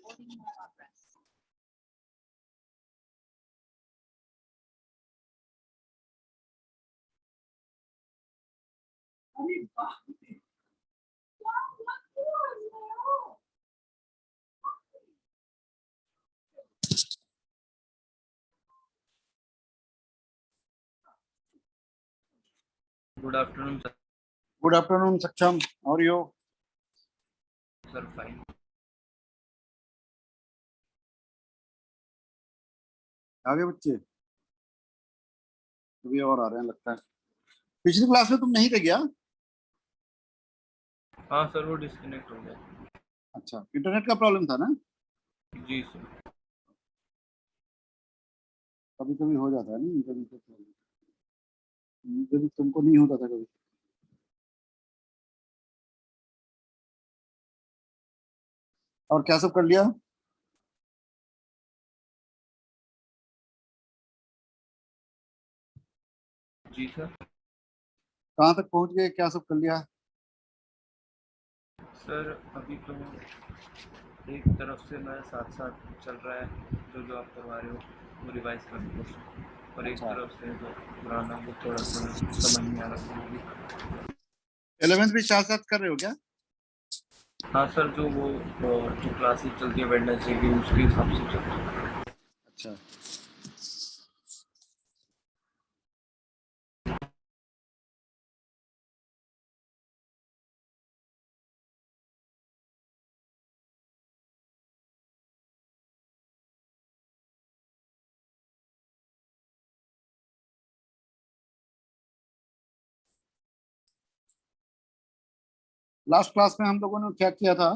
Good afternoon, sir. Good afternoon, Saksham. How are you? Sir, fine. आगे बच्चे अभी और आ रहे हैं लगता है। पिछली क्लास में तुम नहीं थे क्या? हाँ सर, वो डिस्कनेक्ट हो गया। अच्छा, इंटरनेट का प्रॉब्लम था ना? जी सर। कभी कभी हो जाता है ना इंटरनेट का प्रॉब्लम। कभी तुमको नहीं होता था कभी? और क्या सब कर लिया? जी सर। कहाँ तक पहुंच गए? क्या सब कर लिया? सर अभी तो एक तरफ से मैं साथ साथ चल रहा है, जो आप करवा रहे हो वो रिवाइज कर लो, और एक अच्छा, तरफ से जो पुराना वो थोड़ा थोड़ा समझ में आ रहा है। 11th भी साथ साथ कर रहे हो क्या? हाँ सर, जो क्लासेस चलती है वेडनेसडे की, उसके हिसाब से चल रहा है। अच्छा, लास्ट क्लास में हम लोगों ने क्या किया था?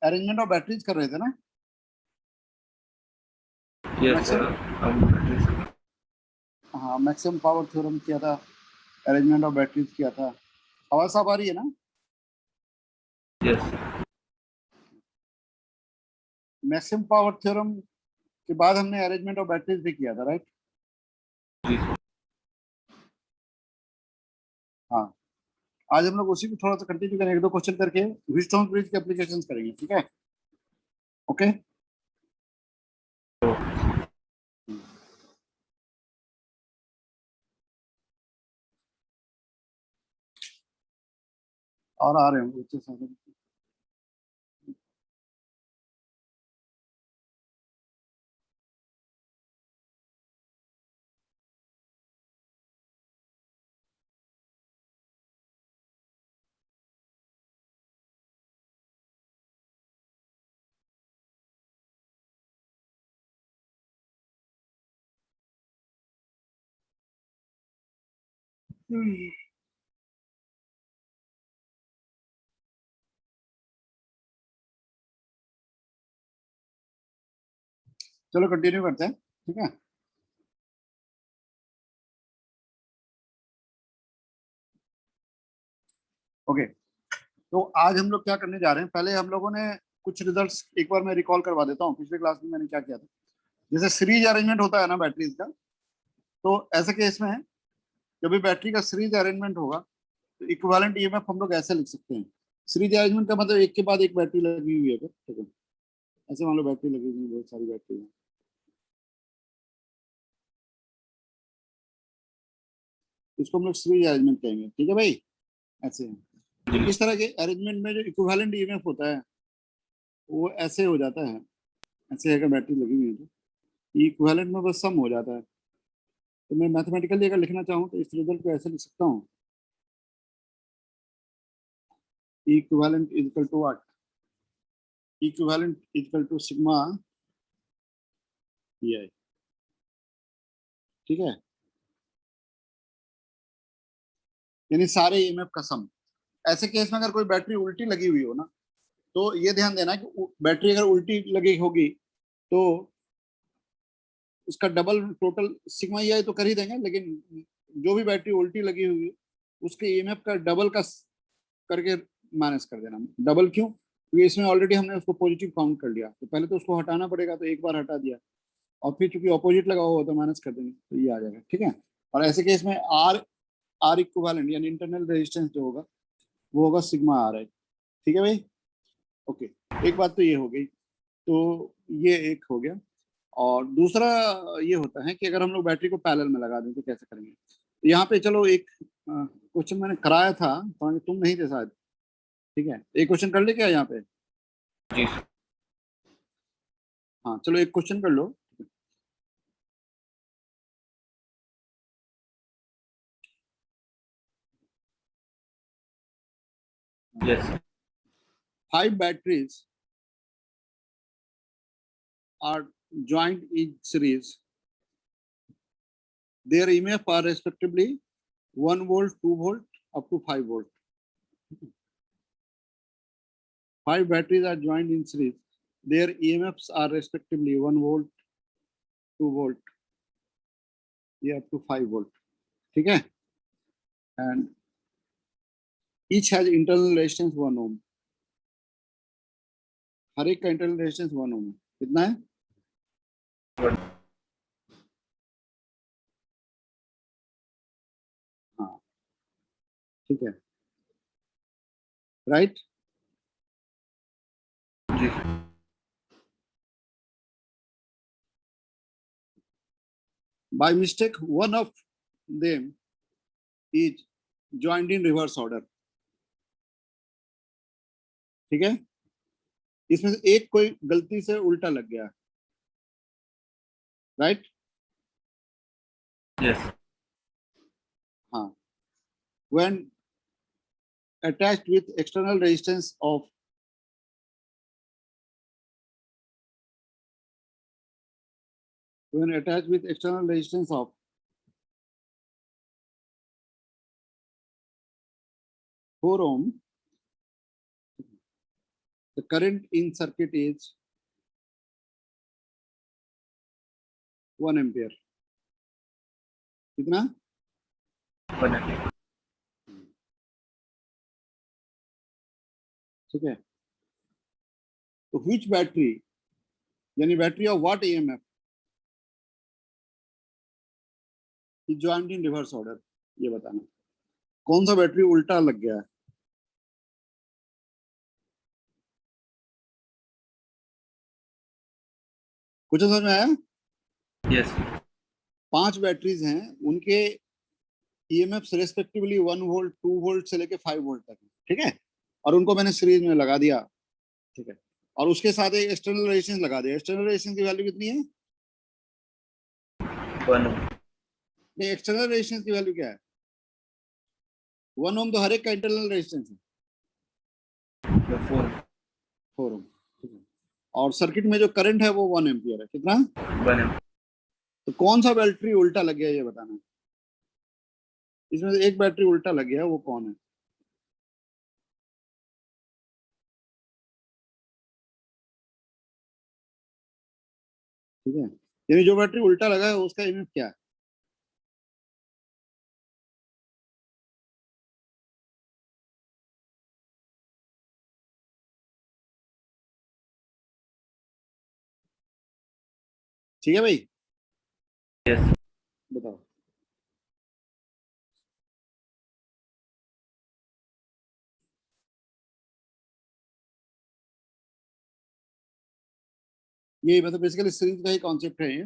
अरेंजमेंट ऑफ बैटरीज कर रहे थे ना? Yes sir. हाँ, मैक्सिमम पावर थ्योरम किया था, अरेंजमेंट ऑफ बैटरीज किया था। आवाज साफ आ रही है ना? यस। मैक्सिमम पावर थ्योरम के बाद हमने अरेंजमेंट ऑफ बैटरीज भी किया था, राइट? जी सर। हाँ, आज हम लोग उसी को थोड़ा सा कंटिन्यू करेंगे, एक दो क्वेश्चन करके व्हीटस्टोन ब्रिज के एप्लीकेशन करेंगे, ठीक है? ओके। और आ रहे होंगे बच्चे सारे। चलो कंटिन्यू करते हैं, ठीक है? ओके, तो आज हम लोग क्या करने जा रहे हैं, पहले हम लोगों ने कुछ रिजल्ट्स एक बार मैं रिकॉल करवा देता हूँ, पिछले क्लास में मैंने क्या किया था। जैसे सीरीज अरेंजमेंट होता है ना बैटरीज का, तो ऐसे केस में जब भी बैटरी का सीरीज अरेंजमेंट होगा तो इक्विवेलेंट ईएमएफ हम लोग ऐसे लिख सकते हैं। सीरीज अरेंजमेंट का मतलब एक के बाद एक बैटरी लगी हुई है, ठीक है? ऐसे मान लो बैटरी लगी हुई है, बहुत सारी बैटरी है, इसको हम लोग सीरीज अरेंजमेंट कहेंगे, ठीक है भाई? ऐसे है। तो इस तरह के अरेंजमेंट में जो इक्विवेलेंट ईएमएफ होता है वो ऐसे हो जाता है, ऐसे अगर बैटरी लगी हुई है तो इक्विवेलेंट में बस सम हो जाता है। तो मैं मैथमेटिकली अगर लिखना चाहूँ तो इस रिजल्ट को ऐसे लिख सकता हूँ, equivalent equal to what? Equivalent equal to sigma pi, ठीक है? यानी सारे ईएमएफ का सम। ऐसे केस में अगर कोई बैटरी उल्टी लगी हुई हो ना, तो ये ध्यान देना कि बैटरी अगर उल्टी लगी होगी तो उसका डबल टोटल सिग्मा ई आई तो कर ही देंगे, लेकिन जो भी बैटरी उल्टी लगी हुई है उसके ईएमएफ का डबल का करके माइनस कर देना। डबल क्यों? क्योंकि इसमें ऑलरेडी हमने उसको पॉजिटिव काउंट कर लिया, तो पहले तो उसको हटाना पड़ेगा, तो एक बार हटा दिया, और फिर चूंकि ऑपोजिट लगा हुआ तो माइनस कर देंगे, तो ये आ जाएगा, ठीक है? और ऐसे केस में आर आर इक्विवेलेंट यानी इंटरनल रेजिस्टेंस जो होगा वो होगा सिग्मा आर आई, ठीक है भाई? ओके, एक बात तो ये हो गई। तो ये एक हो गया। और दूसरा ये होता है कि अगर हम लोग बैटरी को पैरेलल में लगा दें तो कैसे करेंगे। तो यहाँ पे चलो एक क्वेश्चन मैंने कराया था, तुम नहीं थे शायद, ठीक है, एक क्वेश्चन कर ले क्या यहाँ पे। जी हाँ चलो एक क्वेश्चन कर लो। Yes 5 batteries are joined in series. Their EMF are respectively 1 volt, 2 volt, up to 5 volt. 5 batteries are joined in series. Their EMFs are respectively 1 volt, 2 volt, yeah, up to 5 volt. ठीक है? And each has internal resistance 1 ohm. हर एक का internal resistance 1 ohm है। कितना है? हाँ ठीक है, राइट। जी By mistake, one of them is joined in reverse order. ठीक है, इसमें से एक कोई गलती से उल्टा लग गया, राइट। यस हाँ, when attached with external resistance of when attached with external resistance of 4 ohm, the current in circuit is 1 ampere. कितना? 1 एम्पीयर ठीक है, तो which battery, यानी battery of what EMF is joined in reverse order, ये बताना। कौन सा battery उल्टा लग गया है? कुछ समझ में आया? यस 5 बैटरीज हैं, उनके EMF रेस्पेक्टिवली 1 वोल्ट, 2 वोल्ट से लेके 5 वोल्ट तक है, ठीक है, और उनको मैंने सीरीज में लगा दिया, ठीक है, और उसके साथ एक एक्सटर्नल रेजिस्टेंस लगा दिया। एक्सटर्नल रेजिस्टेंस की वैल्यू कितनी है? 1 नहीं, एक्सटर्नल रेजिस्टेंस की वैल्यू क्या है? 1 ओम तो हर एक का इंटरनल रेजिस्टेंस है, 4 4 ओम, ठीक है, और सर्किट में जो करंट है वो 1 एम्पियर है। कितना? 1 एम्पीयर तो कौन सा बैटरी उल्टा लग गया ये बताना। इसमें से एक बैटरी उल्टा लग गया, वो कौन है? ठीक है, यानी जो बैटरी उल्टा लगा है उसका EMF क्या है? ठीक है भाई, यस बताओ। ये मतलब बेसिकली सीरीज का ही कॉन्सेप्ट है ये।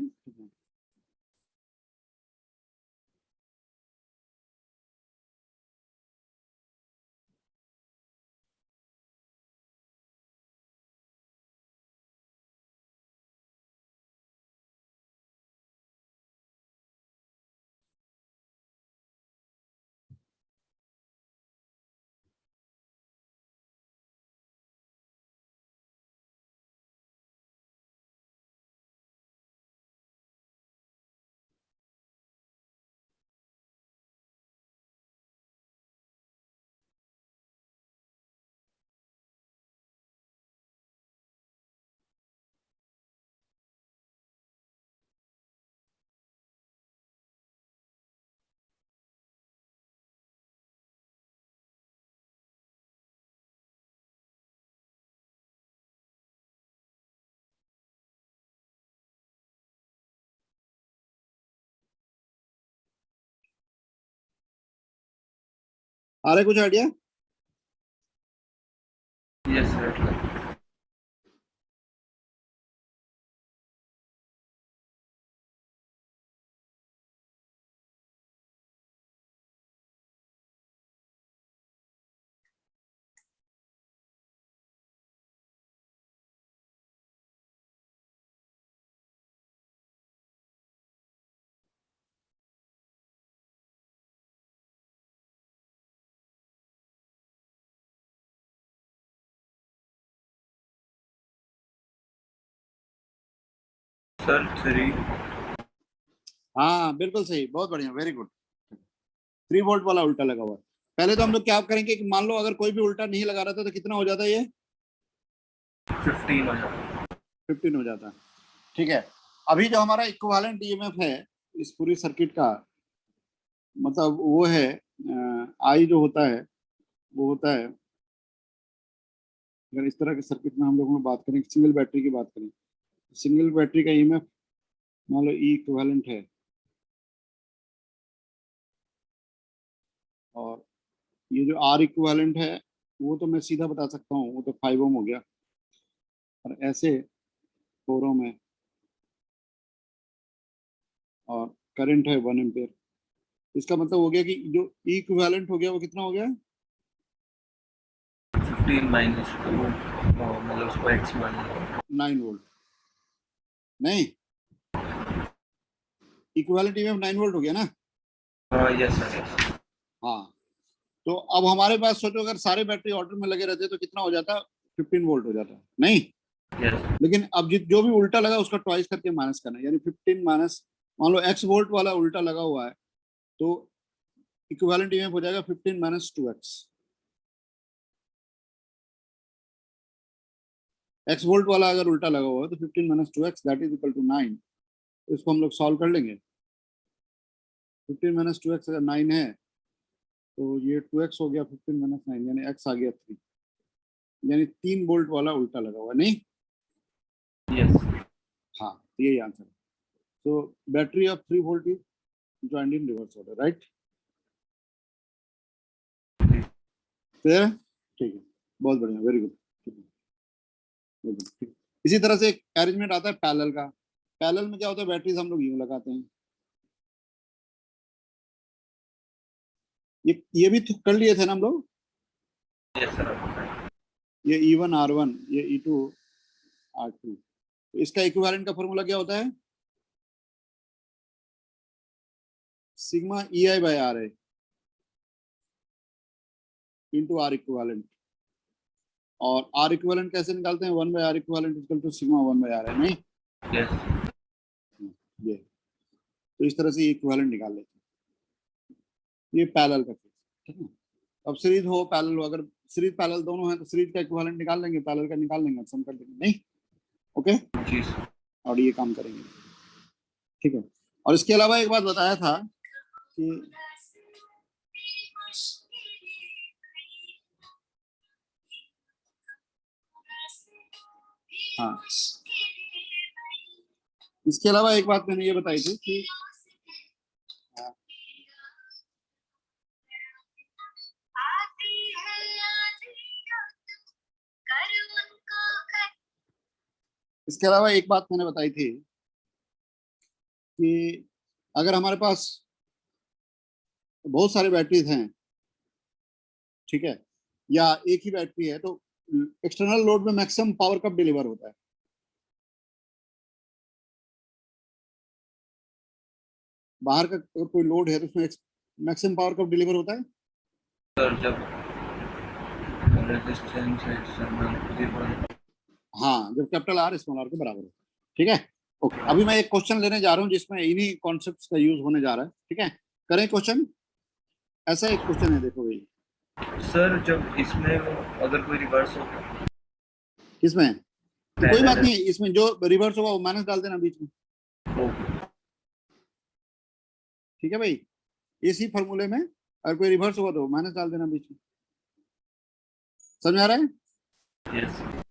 आ रहा है कुछ आइडिया? Yes right sir 3। हाँ बिल्कुल सही, बहुत बढ़िया, वेरी गुड। 3 वोल्ट वाला उल्टा लगा हुआ है। पहले तो हम लोग क्या करेंगे कि मान लो अगर कोई भी उल्टा नहीं लगा रहा था तो कितना हो जाता है ये? 15 हो जाता। 15 हो जाता है। ठीक है, अभी जो हमारा इक्विवेलेंट ईएमएफ है इस पूरी सर्किट का, मतलब वो है आई जो होता है वो होता है, अगर इस तरह के सर्किट में हम लोग बात करें, सिंगल बैटरी की बात करें, सिंगल बैटरी का ईएमएफ मान लो ई इक्विवेलेंट है, और ये जो आर इक्विवेलेंट है वो तो मैं सीधा बता सकता हूँ, वो तो 5 ओम हो गया, और ऐसे 4 ओम है, और करंट है 1 एम्पियर। इसका मतलब हो गया कि जो ई इक्विवेलेंट हो गया वो कितना हो गया? 15 माइनस 2, मतलब उसको एक्स मान लो। 9 वोल्ट। नहीं, इक्विवेलेंट ईएमएफ 9 वोल्ट हो गया ना? हाँ यस सर यस। हाँ, तो अब हमारे पास सोचो अगर सारे बैटरी ऑर्डर में लगे रहते तो कितना हो जाता? 15 वोल्ट हो जाता, नहीं? यस लेकिन अब जो भी उल्टा लगा उसका ट्वाइस करके माइनस करना, यानी 15 माइनस, मान लो एक्स वोल्ट वाला उल्टा लगा हुआ है तो इक्विवेलेंट ईएमएफ हो जाएगा 15 माइनस 2x। एक्स वोल्ट वाला अगर उल्टा लगा हुआ है तो 15 minus 2x that is equal to 9। तो इसको हम लोग सॉल्व कर लेंगे। 15 माइनस 2x अगर 9 है तो ये 2x हो गया, 15 माइनस 9 यानी x आ गया 3, यानी 3 वोल्ट वाला उल्टा लगा हुआ है, नहीं? यस। हाँ, तो यही आंसर है। तो battery of 3 volt is joint in reverse order, right? Clear है? ठीक है, बहुत बढ़िया, वेरी गुड। इसी तरह से एक अरेंजमेंट आता है पैरेलल का। पैरेलल में क्या होता है, बैटरीज हम लोग यूं लगाते हैं, ये भी तो कर लिए थे ना हम लोग, यस सर। ये E1 R1, ये E2 R2। तो इसका इक्विवेलेंट का फॉर्मूला क्या होता है? सिग्मा EI बाय आर है इंटू आर इक्विवेलेंट। और आर इक्विवेलेंट कैसे निकालते हैं? 1 by R equivalent equal to sigma 1 by R है, नहीं? यस। ये तो इस तरह से ये इक्विवेलेंट निकाल लेते हैं। ये पैरेलल का केस, ठीक है। अब सीरीज हो पैरेलल हो, अगर सीरीज पैरेलल दोनों है तो सीरीज का इक्विवेलेंट निकाल लेंगे, पैरेलल का निकाल लेंगे, सम कर देंगे, नहीं? ओके, जी सर। और ये काम करेंगे, ठीक है। और इसके अलावा एक बात बताया था कि हाँ, इसके अलावा एक बात मैंने ये बताई थी कि इसके अलावा एक बात मैंने बताई थी कि अगर हमारे पास बहुत सारे बैटरीज हैं, ठीक है, या एक ही बैटरी है, तो एक्सटर्नल लोड में मैक्सिमम पावर कब डिलीवर होता है? बाहर का अगर कोई लोड है तो उसमें मैक्सिमम पावर कब डिलीवर होता है? सर जब रेजिस्टेंस है, हाँ, जब कैपिटल आर स्मॉल आर के बराबर हो, ठीक है। ओके, अभी मैं एक क्वेश्चन लेने जा रहा हूँ जिसमें इन्हीं कॉन्सेप्ट्स का यूज होने जा रहा है, ठीक है। करें क्वेश्चन? ऐसा एक क्वेश्चन है, देखो भाई। सर जब इसमें अगर कोई रिवर्स हो, किसमें? तो कोई बात नहीं, इसमें जो रिवर्स होगा वो माइनस डाल देना बीच में, ठीक है भाई। इसी फॉर्मूले में अगर कोई रिवर्स होगा तो माइनस डाल देना बीच में, समझ आ रहा है? यस।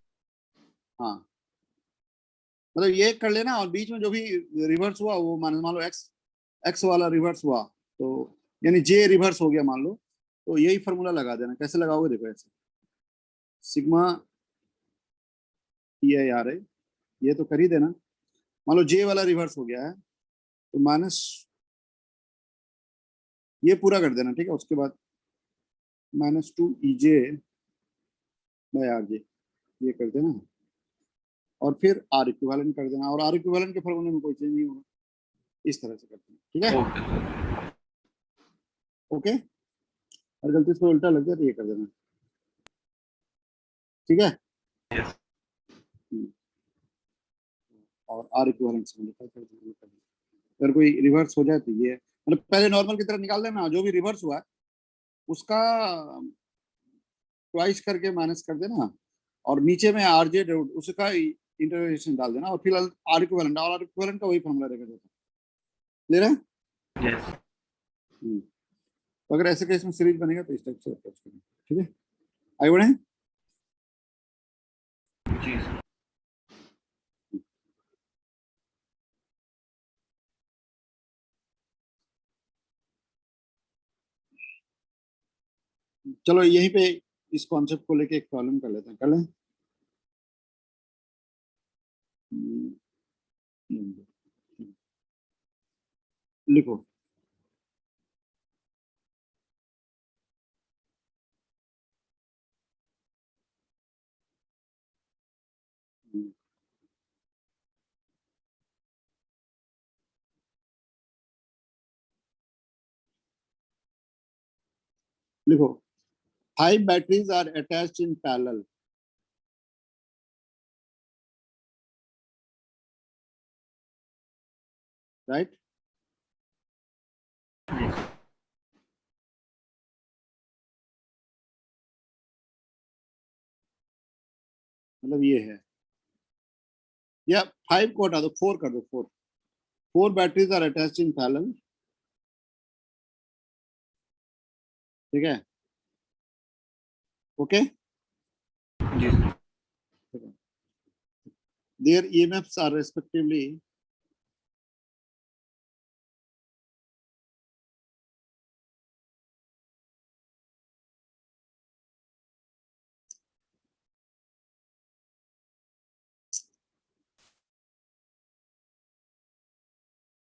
हाँ, मतलब ये कर लेना, और बीच में जो भी रिवर्स हुआ वो मान लो एक्स, एक्स वाला रिवर्स हुआ तो यानी जे रिवर्स हो गया मान लो, तो यही फॉर्मूला लगा देना। कैसे लगाओगे? देखो ऐसे, सिग्मा ई आई आर है, ये तो कर ही देना। मान लो जे वाला रिवर्स हो गया है तो माइनस, ये पूरा कर देना, ठीक है। उसके बाद -2 EJ बाय आर जे, ये कर देना, और फिर आर इक्विवेलेंट कर देना, और आर इक्विवेलेंट के फॉर्मूले में कोई चेंज नहीं होगा, इस तरह से करते हैं, ठीक है। ओके, और गलती से उल्टा लग जाए तो ये कर देना, ठीक है। यस। और आर इक्विवेलेंट से मॉडिफाई कर देंगे। अगर कोई रिवर्स हो जाए तो ये मतलब पहले नॉर्मल की तरह निकाल देना, जो भी रिवर्स हुआ है उसका ट्वाइस करके माइनस कर देना, और नीचे में आर जे उसका इंटरवेशन डाल देना, और फिलहाल आर इक्विवेलेंट, और आर इक्विवेलेंट का वही फॉर्मूला रहेगा जो था। क्लियर है? यस तो अगर ऐसे केस में सीरीज बनेगा तो इस टाइप से अप्रोच करेंगे। ठीक है, आगे बढ़े। जी सर। चलो यहीं पे इस कॉन्सेप्ट को लेके एक प्रॉब्लम कर लेते हैं, कर लें। लिखो। लिखो 5 batteries are attached in parallel, right? Yes मतलब ये है, या 5 को हटा दो, 4 कर दो, 4 batteries are attached in parallel। ठीक है, ओके। जी sir. Their EMFs are respectively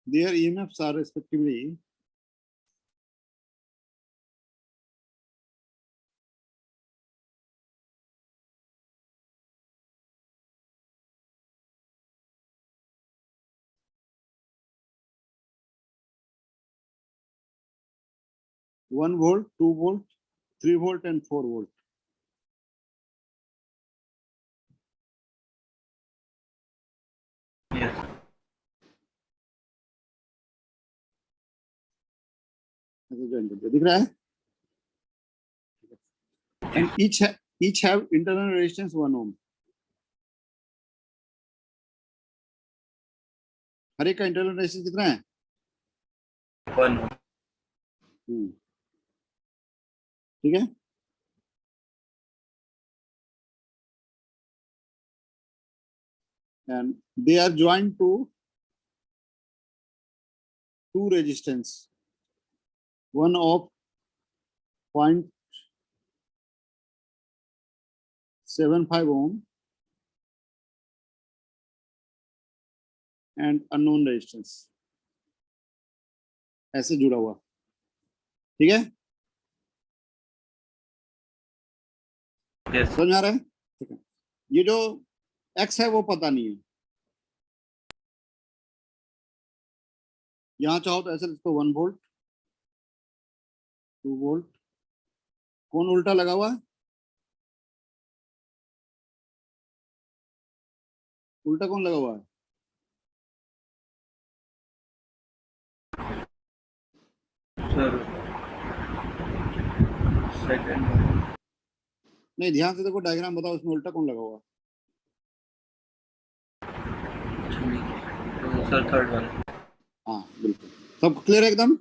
their EMFs are respectively 1 volt, 2 volt, 3 volt and 4 volt। Yes ऐसे join कर दिया, दिख रहा है। And each have internal resistance 1 ohm। हर एक का इंटरनल रेजिस्टेंस कितना है? 1। ठीक है, and they are joined to two resistance, one of 0.75 ohm and unknown resistance, ऐसे जुड़ा हुआ। ठीक है, यस समझ आ रहा है? ठीक है, ये जो x है वो पता नहीं है, यहाँ चाहो तो ऐसे लिख दो 1 वोल्ट, 2 वोल्ट। कौन उल्टा लगा हुआ है? उल्टा कौन लगा हुआ है? Sir second. नहीं, ध्यान से देखो, डायग्राम बताओ, इसमें उल्टा कौन लगा हुआ है? तो सर थर्ड वन। हाँ बिल्कुल, सब क्लियर है एकदम।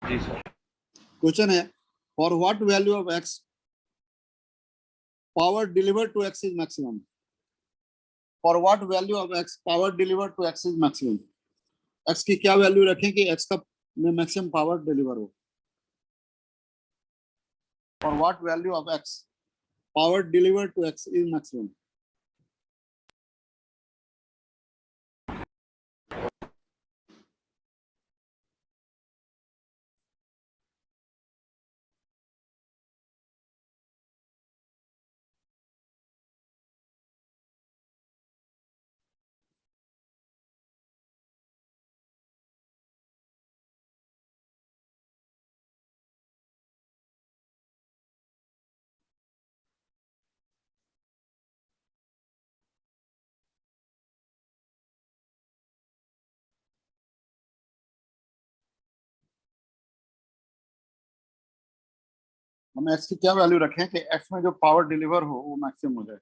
जी सर। क्वेश्चन है, for what value of x power delivered to x is maximum. For what value of x power delivered to x is maximum. x की क्या वैल्यू रखें कि x का में मैक्सिमम पावर डिलीवर हो? For what value of x power delivered to x is maximum. हम x की क्या वैल्यू रखें कि एक्स में जो पावर डिलीवर हो वो मैक्सिमम हो जाए।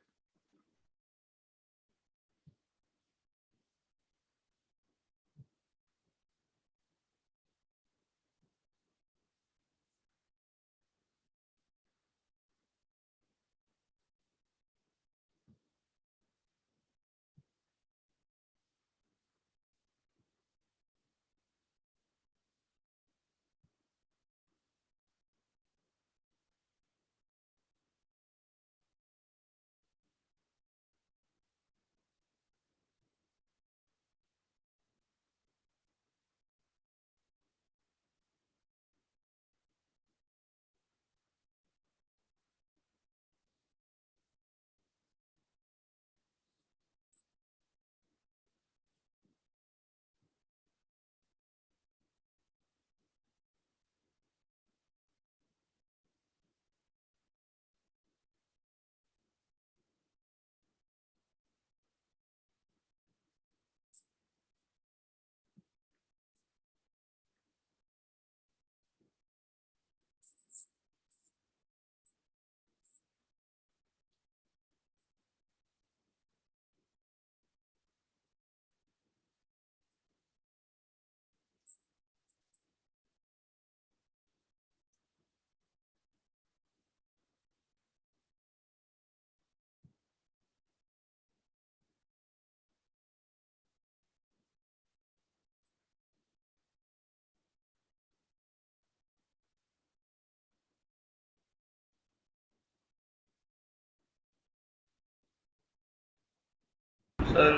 सर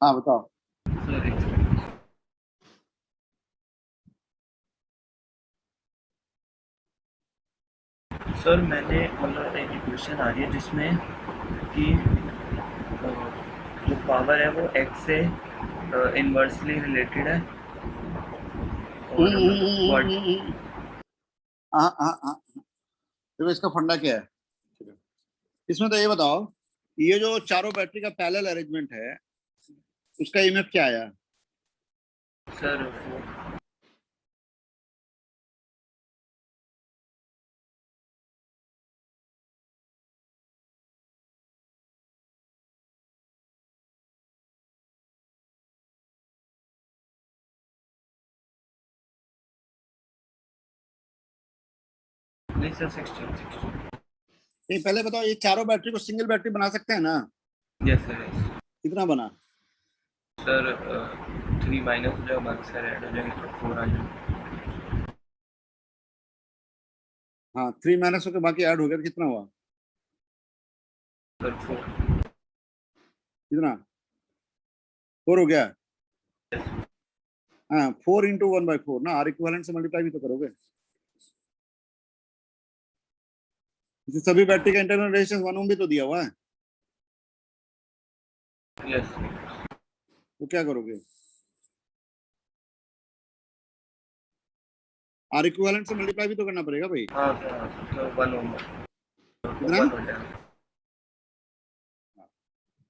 हाँ बताओ। सर एक सेकंड। सर मैंने मतलब एक इक्वेशन आ रही है जिसमें कि जो पावर है वो एक्स से इन्वर्सली रिलेटेड है और मतलब व्हाट। हाँ हाँ हाँ। देखो इसका फंडा क्या है, इसमें तो ये बताओ, ये जो चारों बैटरी का पैरेलल अरेंजमेंट है उसका ईएमएफ क्या आया? सर नहीं सर 16। नहीं पहले बताओ, ये चारों बैटरी को सिंगल बैटरी बना सकते हैं ना? Yes sir yes. कितना बना? सर 3 माइनस हो जाएगा, बाकी सारे ऐड हो जाएंगे तो 4 आ जाएगा। हाँ 3 माइनस होकर बाकी ऐड हो गया तो कितना हुआ? सर 4। कितना? 4 हो गया। हाँ 4 × 1/4 ना, आर इक्विवेलेंट से मल्टीप्लाई भी तो करोगे। इसे सभी बैटरी का इंटरनल रेजिस्टेंस 1 ओम भी तो दिया हुआ है, यस। तो क्या करोगे? आर इक्विवेलेंट से मल्टीप्लाई भी तो करना पड़ेगा भाई। हाँ सर हाँ सर, तो 1 होगा तो कितना? 1 हो जाएगा।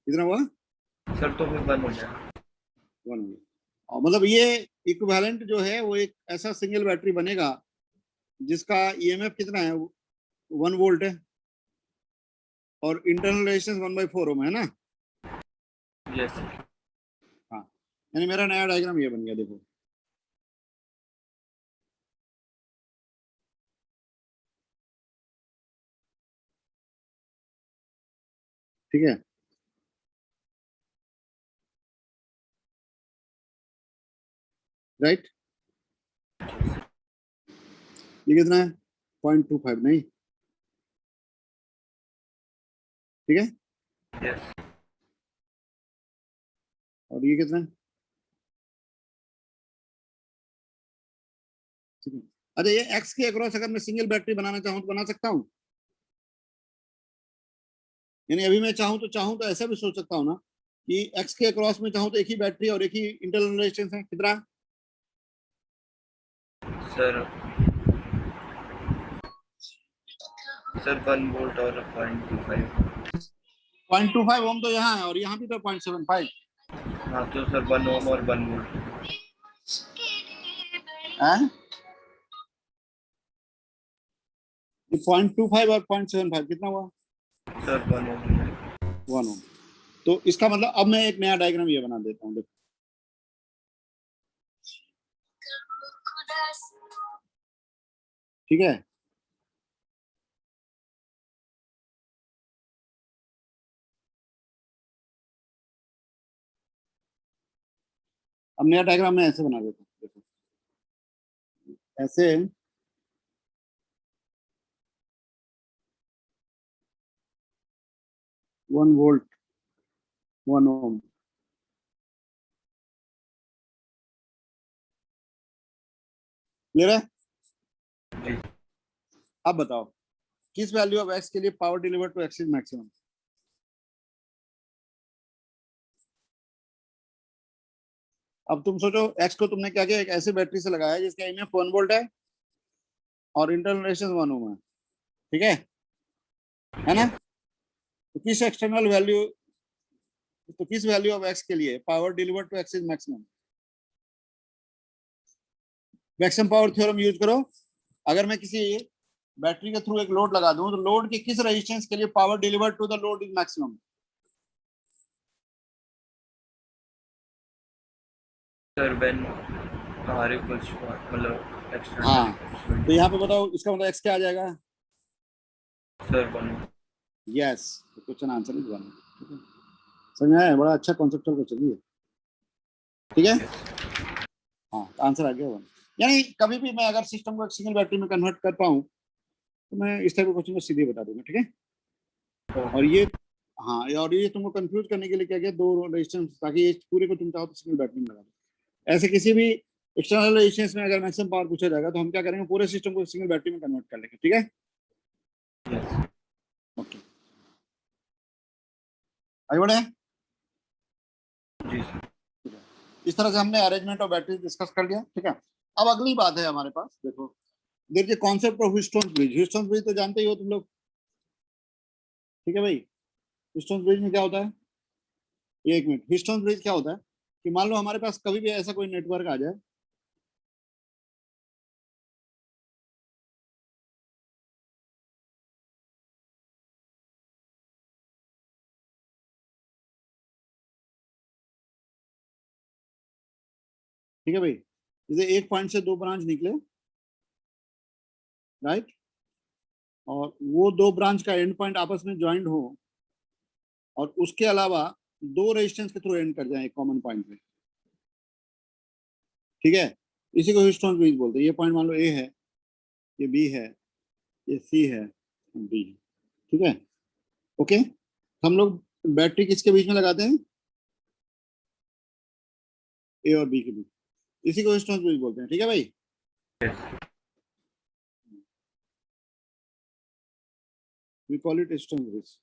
कितना हुआ? सर तो फिर 1 हो जाएगा। 1 हो गया। और मतलब ये इक्विवेलेंट जो है वो एक ऐसा सिंगल बैटरी बनेगा जिसका ईएमएफ कितना है, 1 वोल्ट है, और इंटरनल रेजिस्टेंस 1/4 ओम है ना। Yes sir. हाँ, यानी मेरा नया डायग्राम ये बन गया, देखो। ठीक है, राइट। ये कितना है? 0.25 नहीं, ठीक है। यस और ये कितना है? ठीक है। अच्छा, ये एक्स के अक्रॉस अगर मैं सिंगल बैटरी बनाना चाहूँ तो बना सकता हूँ? यानी अभी मैं चाहूँ तो ऐसा भी सोच सकता हूँ ना कि एक्स के अक्रॉस में चाहूँ तो एक ही बैटरी और एक ही इंटरनल रेजिस्टेंस है, कितना? सर। सर 1 वोल्ट और 0.25। 0.25 ओम तो यहाँ है और यहाँ भी तो 0.75 हाँ तो सर 1 ओम और 1 वोल्ट। है। 0.25 और 0.75 कितना हुआ? सर 1 ओम। 1 ओम। तो इसका मतलब अब मैं एक नया डायग्राम ये बना देता हूँ, देखो। ठीक है, अब नया डायग्राम मैं ऐसे बना देता हूँ, देखो ऐसे। 1 वोल्ट, 1 ओम। क्लियर है? जी अब बताओ किस वैल्यू ऑफ एक्स के लिए power deliver to x is maximum? अब तुम सोचो, एक्स को तुमने क्या किया, एक ऐसी बैटरी से लगाया जिसका ईएमएफ 1 वोल्ट है और इंटरनल रेजिस्टेंस 1 ओम है। ठीक है ना? तो किस एक्सटर्नल वैल्यू, तो किस वैल्यू ऑफ एक्स के लिए power deliver to x is maximum? Maximum power theorem use करो। अगर मैं किसी बैटरी के थ्रू एक लोड लगा दूं तो लोड के किस रेजिस्टेंस के लिए power deliver to the load is maximum? Sir when R equals to मतलब एक्सटर्नल हाँ, तो यहाँ पे बताओ इसका मतलब एक्स क्या आ जाएगा? सर 1 ओम। यस, तो क्वेश्चन आंसर इज 1। ठीक है, समझ में आया? बड़ा अच्छा कॉन्सेप्चुअल क्वेश्चन है। ठीक है, हाँ, तो आंसर आ गया 1। यानी कभी भी मैं अगर सिस्टम को एक सिंगल बैटरी में कन्वर्ट कर पाऊँ तो मैं इस टाइप के क्वेश्चन को सीधे बता दूंगा। ठीक है, और ये, हाँ, और ये तुमको कंफ्यूज करने के लिए क्या किया, दो रेजिस्टेंस, ताकि ये पूरे को तुम चाहो तो सिंगल बैटरी में लगा दो। ऐसे किसी भी एक्सटर्नल रेजिस्टेंस में अगर मैक्सिमम पावर पूछा जाएगा तो हम क्या करेंगे, पूरे सिस्टम को सिंगल बैटरी में कन्वर्ट कर लेंगे। ठीक है, ओके, आगे बढ़े। जी सर। इस तरह से हमने अरेंजमेंट ऑफ बैटरी डिस्कस कर लिया। ठीक है, अब अगली बात है हमारे पास, देखो, देखिए concept of Houston bridge. Houston bridge तो जानते ही हो तुम लोग। ठीक है भाई, ह्यूस्टन ब्रिज में क्या होता है? एक मिनट, ह्यूस्टन ब्रिज क्या होता है कि मान लो हमारे पास कभी भी ऐसा कोई नेटवर्क आ जाए, ठीक है भाई, जैसे एक पॉइंट से दो ब्रांच निकले, राइट, और वो दो ब्रांच का एंड पॉइंट आपस में ज्वाइंट हो, और उसके अलावा दो रेजिस्टेंस के थ्रू एंड कर जाए एक कॉमन पॉइंट पे। ठीक है, इसी को ह्यूस्टन ब्रिज बोलते हैं। ये पॉइंट मान लो ए है, ये बी है, ये सी है, डी है। ठीक है, ओके, हम लोग बैटरी किसके बीच में लगाते हैं? ए और बी के बीच, इसी को ह्यूस्टन ब्रिज बोलते हैं। ठीक है भाई, we call it Houston bridge.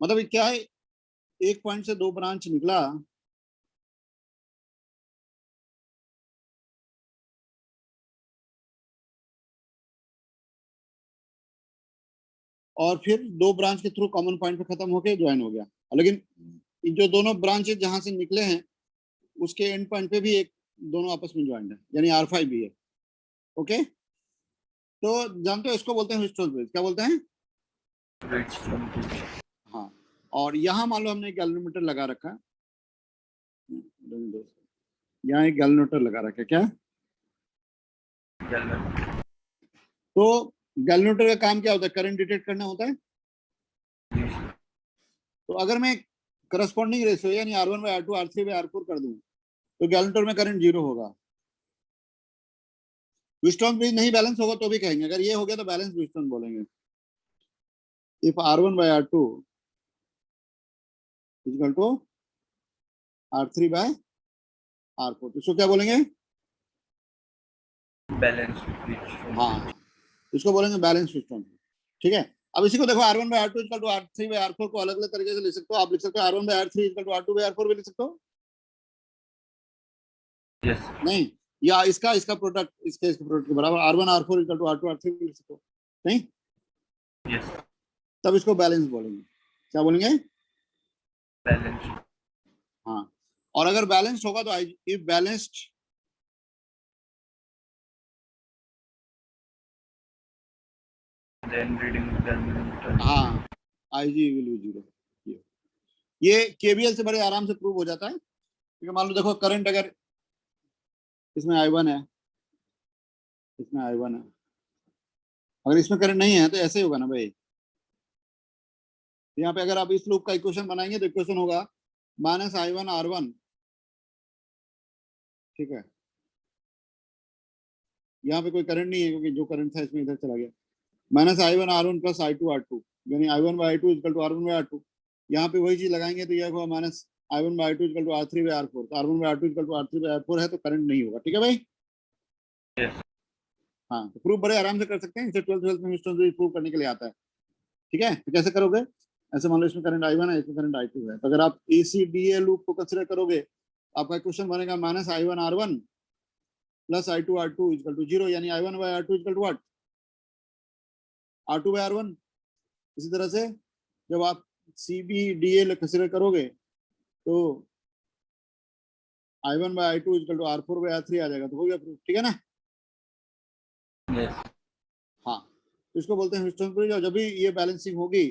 मतलब ये क्या है, एक पॉइंट से दो ब्रांच निकला, और फिर दो ब्रांच के थ्रू कॉमन पॉइंट पे खत्म होके ज्वाइन हो गया। लेकिन जो दोनों ब्रांचेस जहां से निकले हैं उसके एंड पॉइंट पे भी एक, दोनों आपस में ज्वाइंट है, यानी R5 भी है। ओके, तो जानते हो इसको बोलते हैं ह्यूस्टन ब्रिज। क्या बोलते हैं? हाँ, और यहाँ मान लो हमने एक गैल्वेनोमीटर लगा रखा है, यहाँ एक गैल्वेनोमीटर लगा रखा है, क्या? तो गैल्वेनोमीटर का काम क्या होता है? करंट डिटेक्ट करना होता है। तो अगर मैं करस्पॉन्डिंग रेशियो यानी R1/R2 R3/R4 कर दूं तो गैल्वेनोमीटर में करंट जीरो होगा। व्हीटस्टोन ब्रिज नहीं बैलेंस होगा तो भी कहेंगे, अगर ये हो गया तो बैलेंस व्हीटस्टोन बोलेंगे। If R1/R2 equal to R3/R4, तो इसको क्या बोलेंगे? बैलेंस। हाँ, इसको बोलेंगे बैलेंस व्हीटस्टोन। ठीक है, अब इसी को देखो, R1/R2 इक्वल टू R3/R4 को अलग अलग तरीके से लिख सकते हो। आप लिख सकते हो R1/R3 इक्वल टू R2/R4 भी लिख सकते हो। यस। नहीं, या इसका इसका प्रोडक्ट इसके प्रोडक्ट के बराबर R1/R4 इक्वल टू R2/R3 भी लिख सकते हो। नहीं, यस। तब इसको बैलेंस बोलेंगे। क्या बोलेंगे? बैलेंस। हाँ, और अगर बैलेंस्ड होगा तो if balanced then reading the हाँ, IG will be 0। ये KVL से बड़े आराम से प्रूव हो जाता है, क्योंकि मान लो देखो करंट अगर इसमें I1 है, इसमें I1 है, अगर इसमें करंट नहीं है तो ऐसे ही होगा ना भाई। यहाँ पे अगर आप इस लूप का इक्वेशन बनाएंगे तो इक्वेशन होगा -I1R1, ठीक है, यहाँ पे कोई करंट नहीं है क्योंकि जो करंट था इसमें इधर चला गया, -I1R1 प्लस I2R2, यानी I1/I2 इक्वल टू R1/R2। यहाँ पे वही चीज लगाएंगे तो यह होगा -I1/I2 इक्वल टू R3/R4, तो R1/R2 इक्वल टू R3/R4 है तो करंट नहीं होगा, ठीक है भाई। हाँ, तो प्रूफ बड़े आराम से कर सकते हैं, इसे 12th में ह्यूस्टन प्रूव करने के लिए आता है, ठीक है। तो कैसे करोगे, ऐसे मान लो इसमें करंट I1 है, इसमें करंट I2 है, तो अगर आप ACDA लूप को कंसीडर करोगे आपका क्वेश्चन बनेगा -I1R1 plus I2R2 equal to 0, यानी I1/R2 equal to what, R2/R1। इसी तरह से जब आप CBDA कंसीडर करोगे तो I1/I2 इक्वल टू R4/R3 आ जाएगा, तो हो गया प्रूफ, ठीक है ना। हाँ, तो इसको बोलते हैं ह्यूस्टन ब्रिज। और जब भी ये बैलेंसिंग होगी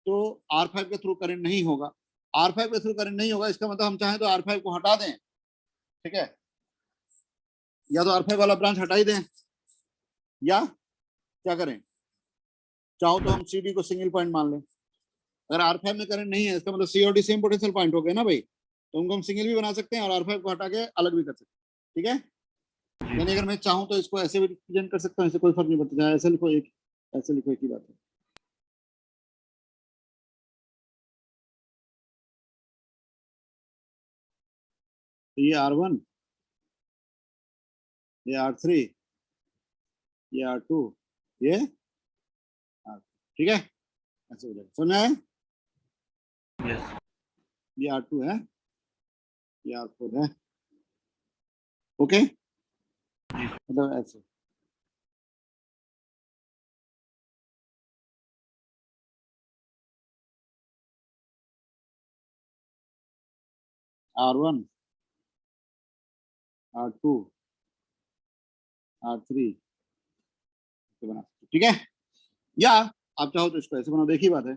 तो R5 के थ्रू करंट नहीं होगा, R5 के थ्रू करंट नहीं होगा, इसका मतलब हम चाहें तो R5 को हटा दें, ठीक है, या तो R5 वाला ब्रांच हटा ही दें, या क्या करें, चाहो तो हम CD को सिंगल पॉइंट मान लें। अगर R5 में करंट नहीं है इसका मतलब C और D सेम पोटेंशियल पॉइंट हो गए ना भाई, तो उनको हम सिंगल भी बना सकते हैं और R5 को हटा के अलग भी कर सकते हैं, ठीक है। यानी अगर मैं चाहूँ तो इसको ऐसे भी रिप्रेजेंट कर सकता हूँ, इससे कोई फर्क नहीं पड़ता, ऐसे लिखो एक, ऐसे लिखो, एक ही बात है। तो ये R1, ये R3, ये R2, ये R, ठीक है, ऐसे हो जाएगा, समझ में आया। ये R2 है, ये R4 है, ओके, मतलब ऐसे। R1, R2, R3 बना, ठीक है, या आप चाहो तो इसको ऐसे बनाओ, देखी बात है।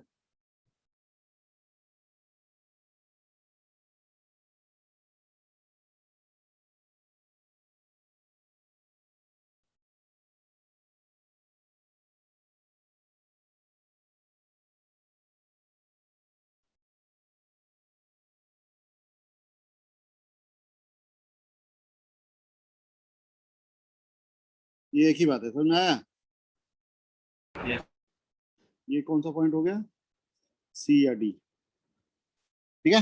ये एक ही बात है, समझ में आया। ये कौन सा पॉइंट हो गया, C या D, ठीक है।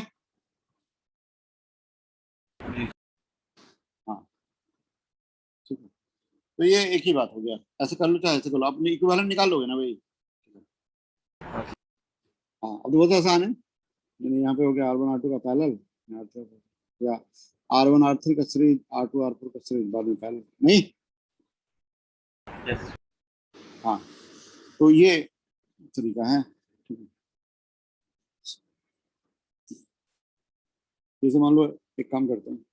हाँ, ठीक है, तो ये एक ही बात हो गया, ऐसे कर लो चाहे ऐसे कर लो, अपनी इक्विवेलेंट निकाल लोगे ना भाई। हाँ, अब तो बहुत आसान है, यहाँ पे हो गया R1 R2 का पैरेलल, या R1 R3 का सीरीज, R2 R4 का सीरीज, बाद में पैरेलल नहीं। हाँ, तो ये तरीका है, ठीक है। जैसे मान लो एक काम करते हैं,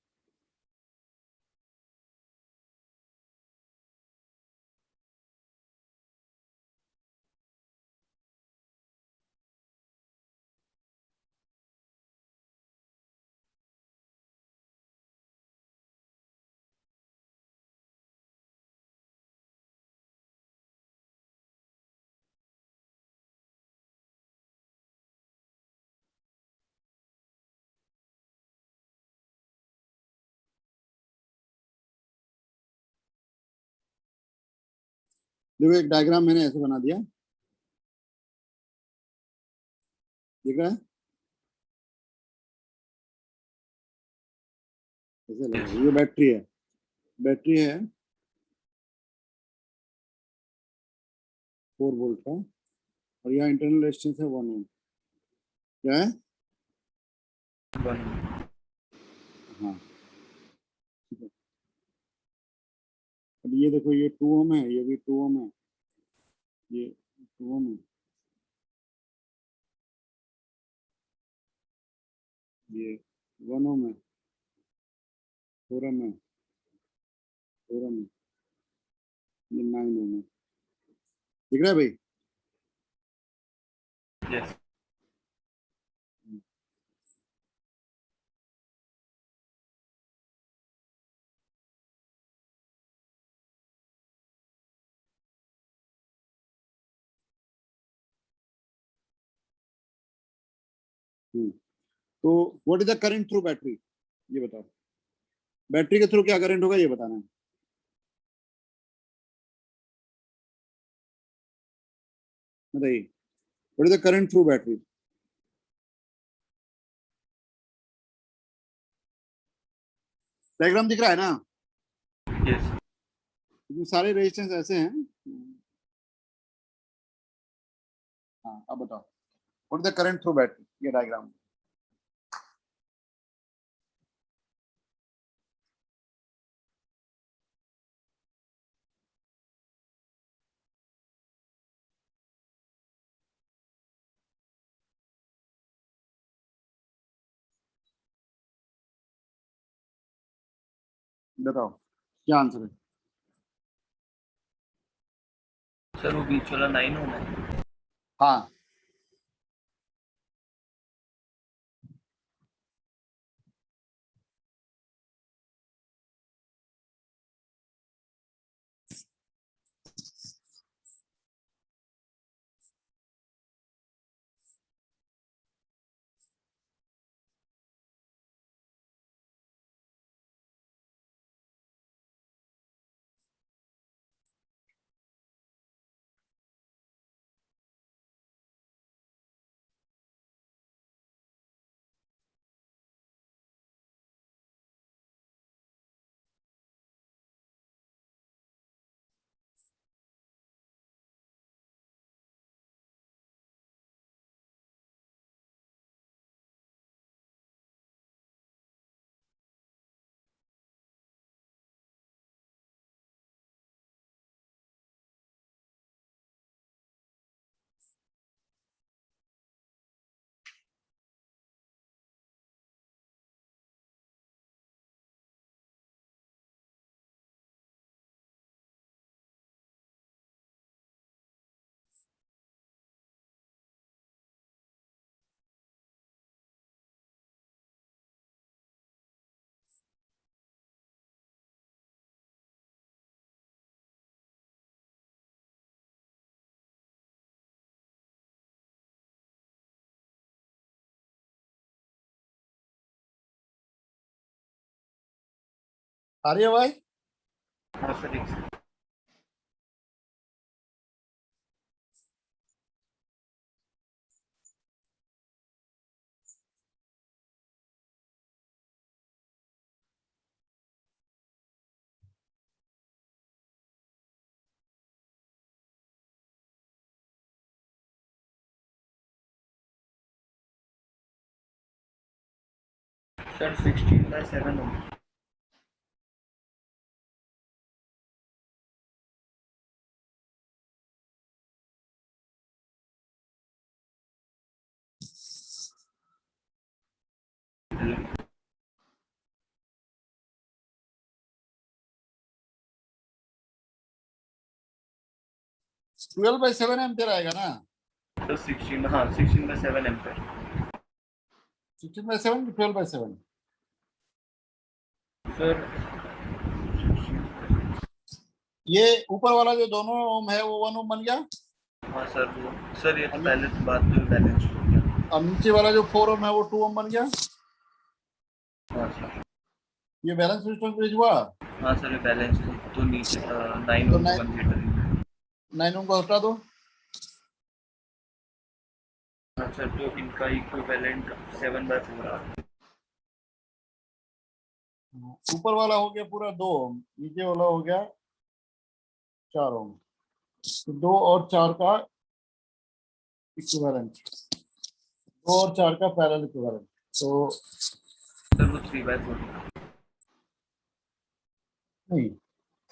देखो एक डायग्राम मैंने ऐसे बना दिया, दिख रहा है, ऐसे लगा, ये बैटरी है, बैटरी है 4 वोल्ट का, और यहाँ इंटरनल रेजिस्टेंस है 1 ओम, क्या है, हाँ, ठीक है। अब ये देखो, ये 2 ओम है, ये भी 2 ओम है, ये 2 ओम है, ये 1 ओम है, 4 ओम है, 4 ओम है, ये 9 ओम है, दिख रहा है भाई। यस तो what is the current through battery, ये बताओ। बैटरी के थ्रू क्या करंट होगा ये बताना है। बताइए, what is the current through battery. Diagram दिख रहा है ना? यस इसमें सारे रेजिस्टेंस ऐसे हैं। हाँ, अब बताओ what is the current through battery, ये डायग्राम। बताओ क्या आंसर है। सर, वो बीच वाला 9 ओम है। हाँ, आ रही है भाई? हाँ सर, एक sir 16/7 ohm. Twelve by seven ampere आएगा ना? सर 16, हाँ 16/7 एम्पेयर। 16/7 की 12/7? सर ये ऊपर वाला जो दोनों ओम है वो 1 ओम बन गया, हाँ सर, वो सर ये तो और पहले तो बात तो बैलेंस हो गया। और नीचे वाला जो 4 ओम है वो 2 ओम बन गया। हाँ सर। ये बैलेंस रेजिस्टेंस ब्रिज हुआ। हाँ सर, ये बैलेंस तो नीचे 9 तो ओम को कंसीडर है। 9 ओम को हटा दो। हाँ सर, तो इनका इक्विवेलेंट 7/4 आ गया। ऊपर वाला हो गया पूरा 2 ओम, नीचे वाला हो गया 4 ओम। तो 2 और 4 का इक्विवेलेंट, 2 और 4 का पैरेलल इक्विवेलेंट। तो सर वो 3/4। नहीं,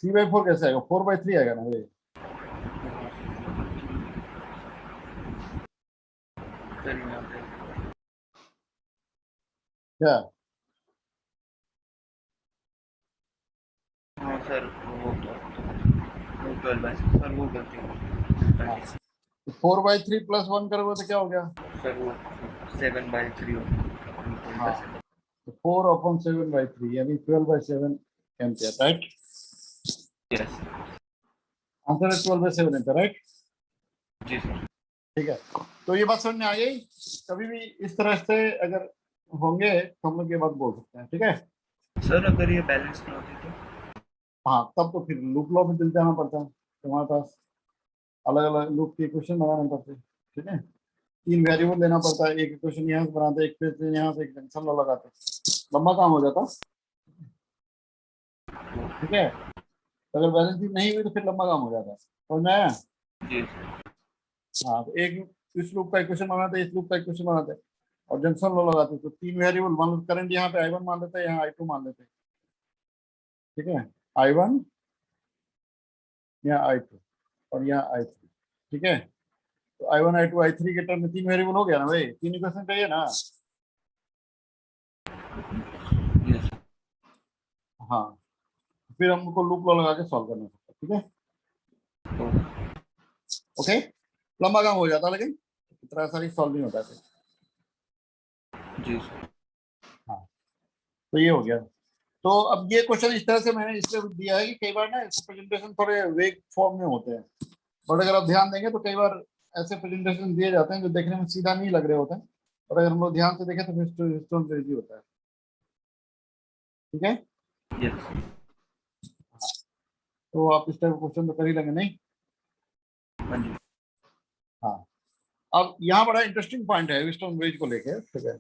3/4 कैसे आएगा? 4/3 आएगा ना भाई। सर यहाँ पे क्या? हाँ सर, वो 12/6 सर, वो गलती हो हाँ, गई। 4/3 प्लस 1 करोगे तो क्या हो गया? सर वो 7/3 हाँ, तो 4/7/3 यानी 12/7 एम्पियर, राइट? यस आंसर है 12/7 एम्पियर, राइट? जी सर। ठीक है, तो ये बात समझ में आ गई। कभी भी इस तरह से अगर होंगे तो हम लोग ये बात बोल सकते हैं, ठीक है? सर अगर ये बैलेंस ना होती तो? हाँ, तब तो फिर लूप लॉ में चल जाना पड़ता है, तुम्हारे पास अलग अलग लूप के इक्वेशन बनाने पड़ते हैं, ठीक है? 3 वेरिएबल लेना पड़ता है, एक इक्वेशन यहाँ से बनाते, एक फिर यहाँ से एक जंक्शन लॉ लगाते, लंबा काम हो जाता, ठीक है? तो अगर बैलेंसिंग नहीं हुई तो फिर लंबा काम हो जाता है, समझ में आया? जी सर। हाँ, तो एक इस लूप का इक्वेशन बनाते, इस लूप का इक्वेशन बनाते और जंक्शन लॉ लगाते, तो 3 वेरिएबल मान लो, करंट यहाँ पे I1 मान लेते हैं, यहाँ I2 मान लेते हैं, ठीक है? I1 यहाँ I2 और यहाँ I3, ठीक है? तो I1 I2 I3 के टर्म में 3 वेरिएबल हो गया ना भाई, 3 इक्वेशन चाहिए ना? यस हाँ, फिर हमको लूप लॉ लगा के सॉल्व करना पड़ता है, ठीक है? ओके, लंबा काम हो जाता है लेकिन इतना सारी सॉल्व नहीं होता है। जी सर। हाँ, तो ये हो गया। तो अब ये क्वेश्चन इस तरह से मैंने इसलिए दिया है कि कई बार ना प्रेजेंटेशन थोड़े वेग फॉर्म में होते हैं, बट अगर आप ध्यान देंगे तो कई बार ऐसे प्रेजेंटेशन दिए जाते हैं जो देखने में सीधा नहीं लग रहे होते हैं, और अगर हम लोग ध्यान से देखें तो फिर स्टोन इजी होता है, ठीक है? यस तो आप इस टाइप क्वेश्चन तो कर ही लेंगे, नहीं? हाँ जी। हाँ, अब यहाँ बड़ा इंटरेस्टिंग पॉइंट है व्हीटस्टोन ब्रिज को लेके, ठीक है?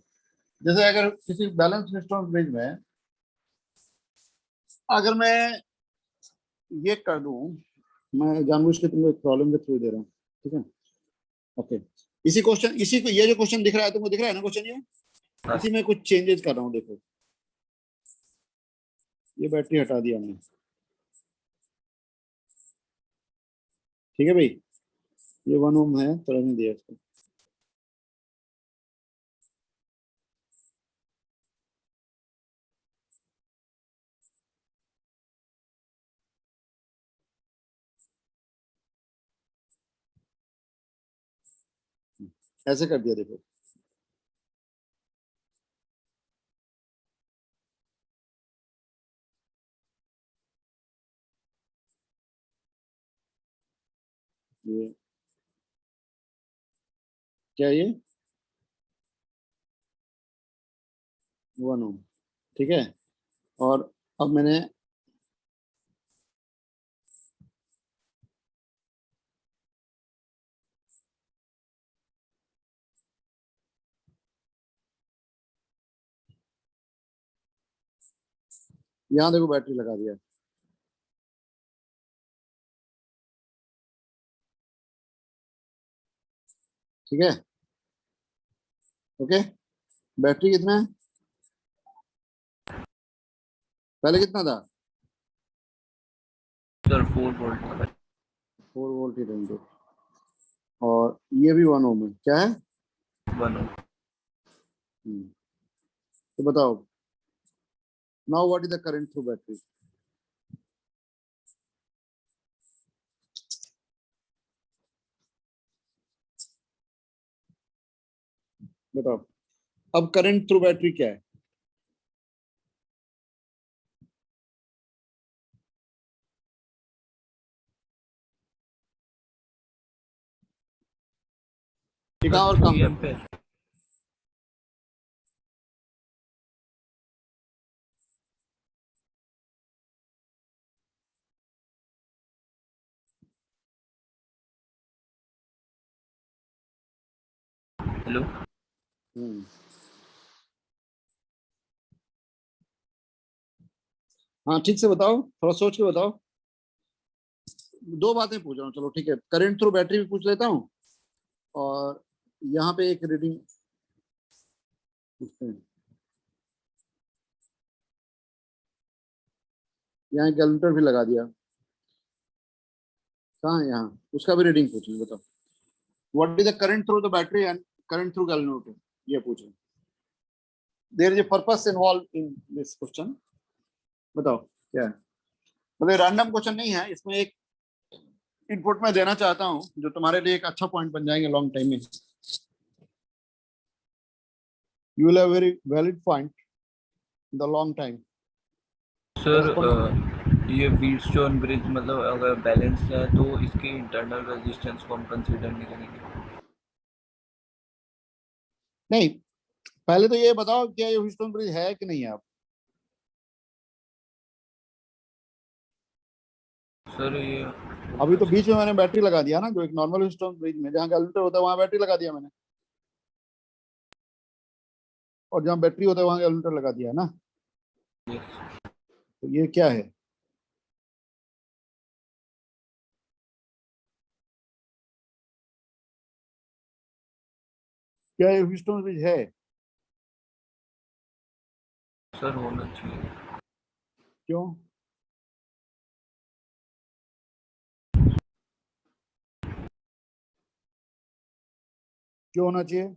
जैसे अगर किसी बैलेंस व्हीटस्टोन ब्रिज में अगर मैं ये कर दूं, मैं जानबूझ के तुमको एक प्रॉब्लम के थ्रू दे रहा हूँ, ठीक है? ओके, इसी क्वेश्चन, इसी को, ये जो क्वेश्चन दिख रहा है तुमको, दिख रहा है ना क्वेश्चन ये? हाँ इसी में कुछ चेंजेस कर रहा हूँ, देखो ये बैटरी हटा दिया मैंने, ठीक है भाई? ये 1 ओम है तो रहने दिया इसको, ऐसे कर दिया, देखो ये क्या, ये 1 ओम, ठीक है? और अब मैंने यहाँ देखो बैटरी लगा दिया, ठीक है? ओके, बैटरी कितना है, पहले कितना था? सर 4 वोल्ट 4 वोल्ट ही रहेंगे, और ये भी 1 ओम है, क्या है? 1 ओम। तो बताओ, now what is the current through battery? बताओ, अब करंट थ्रू बैटरी क्या है? एक सर और काम 3 करते हैं, एम्पेयर। हेलो। हम्म, हाँ ठीक से बताओ, थोड़ा सोच के बताओ। दो बातें पूछ रहा हूँ, चलो ठीक है, करंट थ्रू बैटरी भी पूछ लेता हूँ, और यहाँ पे एक रीडिंग पूछते हैं, यहाँ कैलकुलेटर भी लगा दिया, कहाँ है यहाँ, उसका भी रीडिंग पूछेंगे, बताओ what is the current through the battery and current through calculator, ये पूछो। There is a purpose involve in this question, बताओ क्या है? मतलब रैंडम क्वेश्चन नहीं है, इसमें एक इनपुट मैं देना चाहता हूं जो तुम्हारे लिए एक अच्छा पॉइंट बन जाएंगे लॉन्ग टाइम में, you will have very valid point in the long time. Sir ये व्हीटस्टोन ब्रिज मतलब अगर बैलेंस है तो इसके इंटरनल रेजिस्टेंस को हम कंसीडर नहीं करेंगे। नहीं, पहले तो ये बताओ क्या ये ह्यूस्टन ब्रिज है कि नहीं है। आप सर ये अभी तो बीच में मैंने बैटरी लगा दिया ना, जो एक नॉर्मल ह्यूस्टन ब्रिज में जहाँ कैलकुलेटर होता है वहां बैटरी लगा दिया मैंने, और जहाँ बैटरी होता है वहां कैलकुलेटर लगा दिया है ना। तो ये क्या है, क्या ये ह्यूस्टन ब्रिज है? सर होना चाहिए। क्यों? क्यों होना चाहिए?